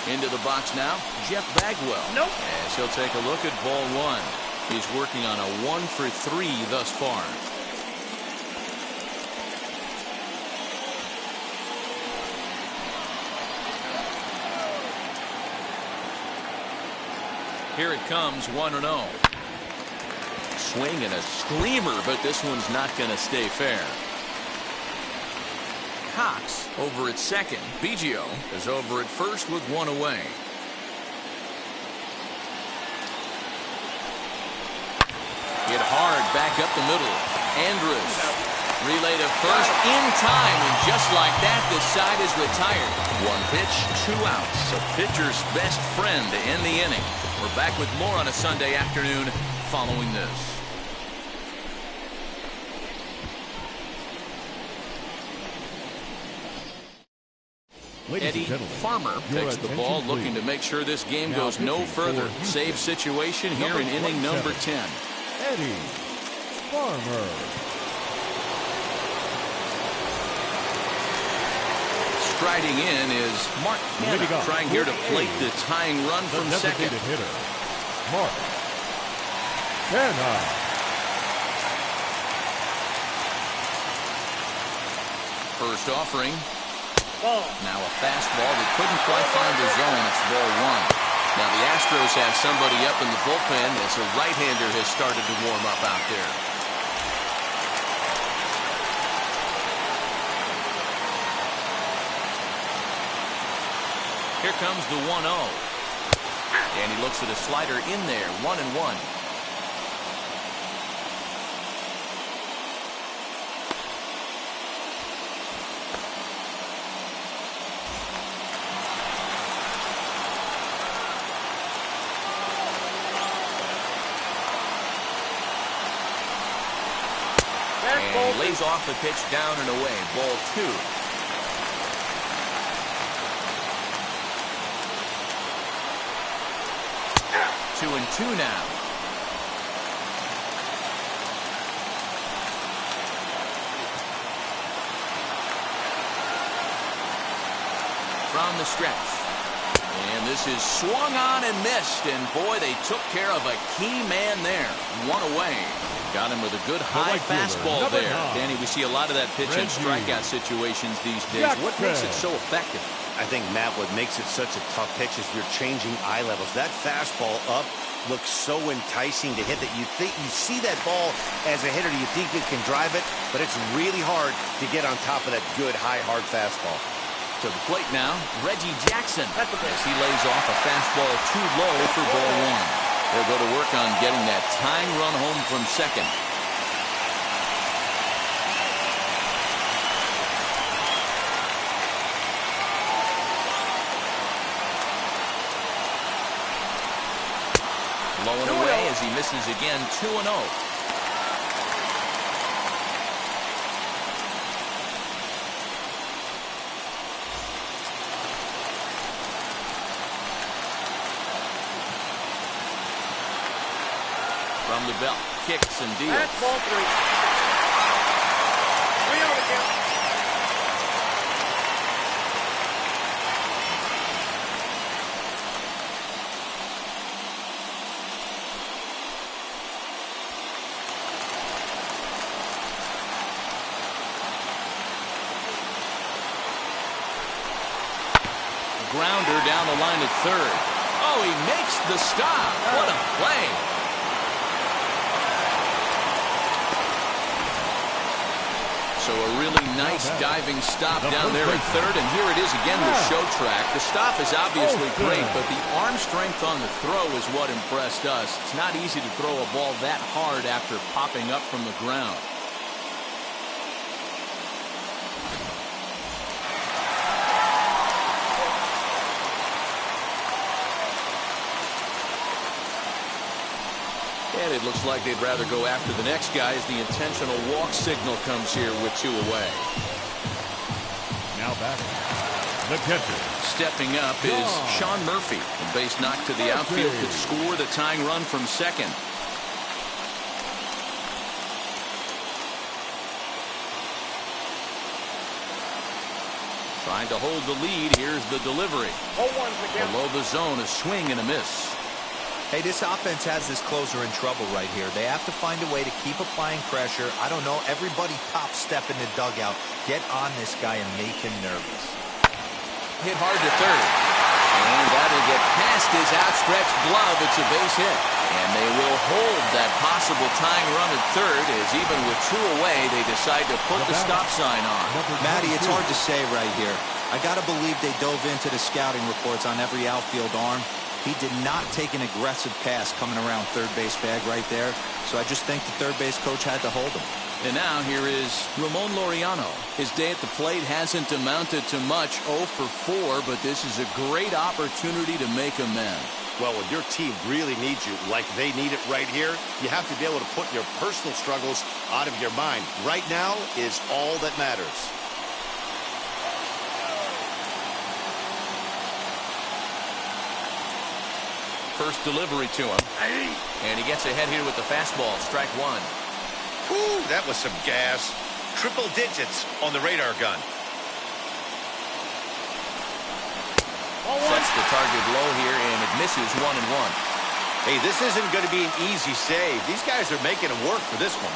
Into the box now, Jeff Bagwell. Nope. As he'll take a look at ball 1. He's working on a 1-for-3 thus far. Here it comes, 1-0. Swing and a screamer, but this one's not going to stay fair. Cox over at second. Biggio is over at first with one away. Hit hard back up the middle. Andrews relay to first in time, and just like that, this side is retired. 1 pitch, 2 outs. A pitcher's best friend to end the inning. We're back with more on a Sunday afternoon following this. Ladies Eddie and gentlemen, Farmer your takes the attention, ball, please. looking to make sure this game Now goes no pitching for further. Houston, Save situation here in inning number 10. Eddie Farmer. Striding in is Mark Hanna, Leading off, trying here to plate the tying run The from second. designated hitter, Mark Hanna. First offering. Ball. Now a fastball that couldn't quite find the zone. It's ball one. Now the Astros have somebody up in the bullpen as a right-hander has started to warm up out there. Here comes the 1-0. And he looks at a slider in there. 1-1. And he lays off the pitch down and away. Ball 2. 2-2 now. From the stretch. And this is swung on and missed. And boy, they took care of a key man there. One away. Got him with a good high fastball there. Danny, we see a lot of that pitch in strikeout situations these days. What makes it so effective? I think, Matt, what makes it such a tough pitch is you're changing eye levels. That fastball up looks so enticing to hit that you see that ball as a hitter, you think you can drive it, but it's really hard to get on top of that good, high, hard fastball. To the plate now, Reggie Jackson, as he lays off a fastball too low for ball one. They'll go to work on getting that tying run home from second. Low and away as he misses again. 2-0. From the belt, kicks and deals. That's ball 3. 3-0 again. Grounder down the line at third. Oh, he makes the stop. What a play. So a really nice diving stop down there at third. And here it is again, the show track. The stop is obviously great, but the arm strength on the throw is what impressed us. It's not easy to throw a ball that hard after popping up from the ground. And it looks like they'd rather go after the next guy as the intentional walk signal comes here with 2 away. Now back, the catcher. Stepping up is Sean Murphy. A base knock to the outfield could score the tying run from second. Trying to hold the lead. Here's the delivery. 0-1 again. Below the zone, a swing and a miss. Hey, this offense has this closer in trouble right here. They have to find a way to keep applying pressure. I don't know. Everybody top step in the dugout. Get on this guy and make him nervous. Hit hard to third. And that'll get past his outstretched glove. It's a base hit. And they will hold that possible tying run at third as even with 2 away, they decide to put the stop sign on. Matty, it's hard to say right here. I got to believe they dove into the scouting reports on every outfield arm. He did not take an aggressive pass coming around third base bag right there. So I just think the third base coach had to hold him. And now here is Ramon Laureano. His day at the plate hasn't amounted to much, 0 for 4, but this is a great opportunity to make amends. Well, when your team really needs you, like they need it right here, you have to be able to put your personal struggles out of your mind. Right now is all that matters. first delivery to him. And he gets ahead here with the fastball. Strike one. Whew, that was some gas. Triple digits on the radar gun. Sets the target low here, and it misses 1-1. Hey, this isn't going to be an easy save. These guys are making it work for this one.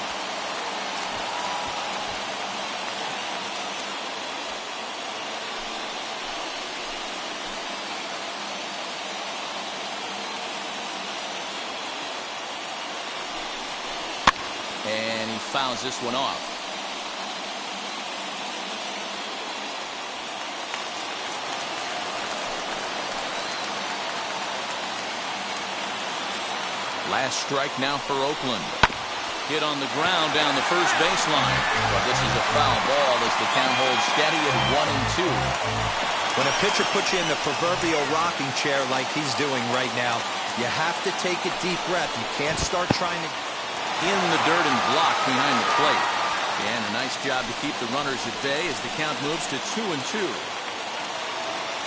And he fouls this one off. Last strike now for Oakland. Hit on the ground down the first baseline. But this is a foul ball as the count holds steady at 1-2. When a pitcher puts you in the proverbial rocking chair like he's doing right now, you have to take a deep breath. You can't start trying to... In the dirt and blocked behind the plate. And a nice job to keep the runners at bay as the count moves to 2-2.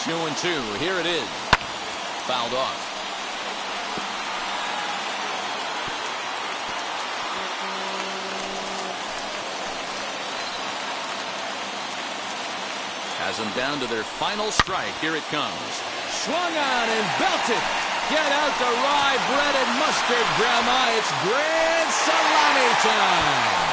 2-2. Here it is. Fouled off. Has them down to their final strike. Here it comes. Swung on and belted. Get out the rye bread and mustard, Grandma. It's grand salami time.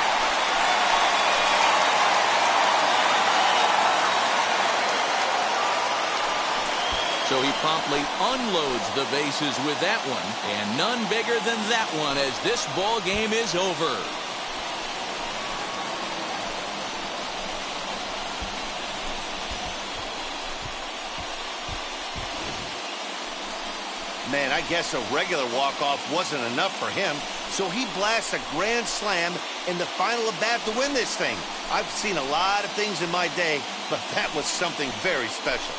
So he promptly unloads the bases with that one. And none bigger than that one as this ball game is over. Man, I guess a regular walk-off wasn't enough for him, so he blasts a grand slam in the final at bat to win this thing. I've seen a lot of things in my day, but that was something very special.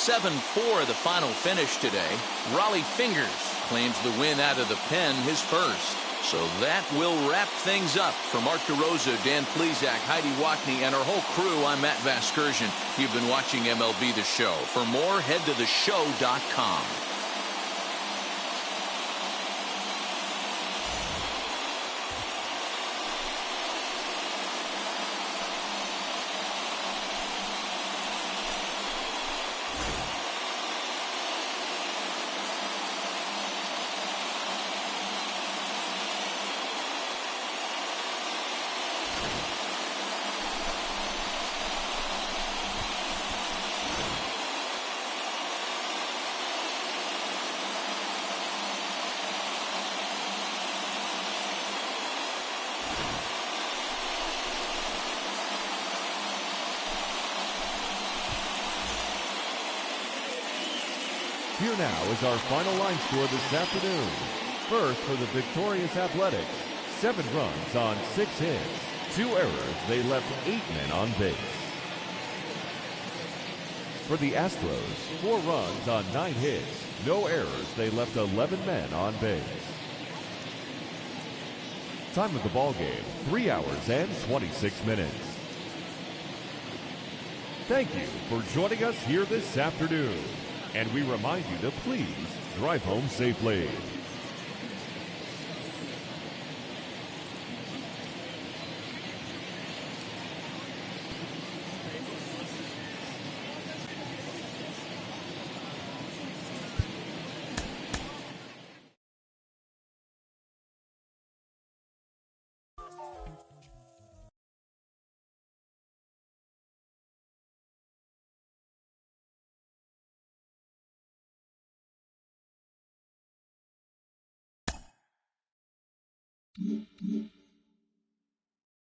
(7-4) the final finish today. Raleigh Fingers claims the win out of the pen, his first. So that will wrap things up. For Mark DeRosa, Dan Plesac, Heidi Watney, and our whole crew, I'm Matt Vasgersian. You've been watching MLB The Show. For more, head to theshow.com. Here now is our final line score this afternoon. First for the victorious Athletics, 7 runs on 6 hits. 2 errors, they left 8 men on base. For the Astros, 4 runs on 9 hits. No errors, they left 11 men on base. Time of the ball game, 3 hours and 26 minutes. Thank you for joining us here this afternoon. And we remind you to please drive home safely. Mm-hmm.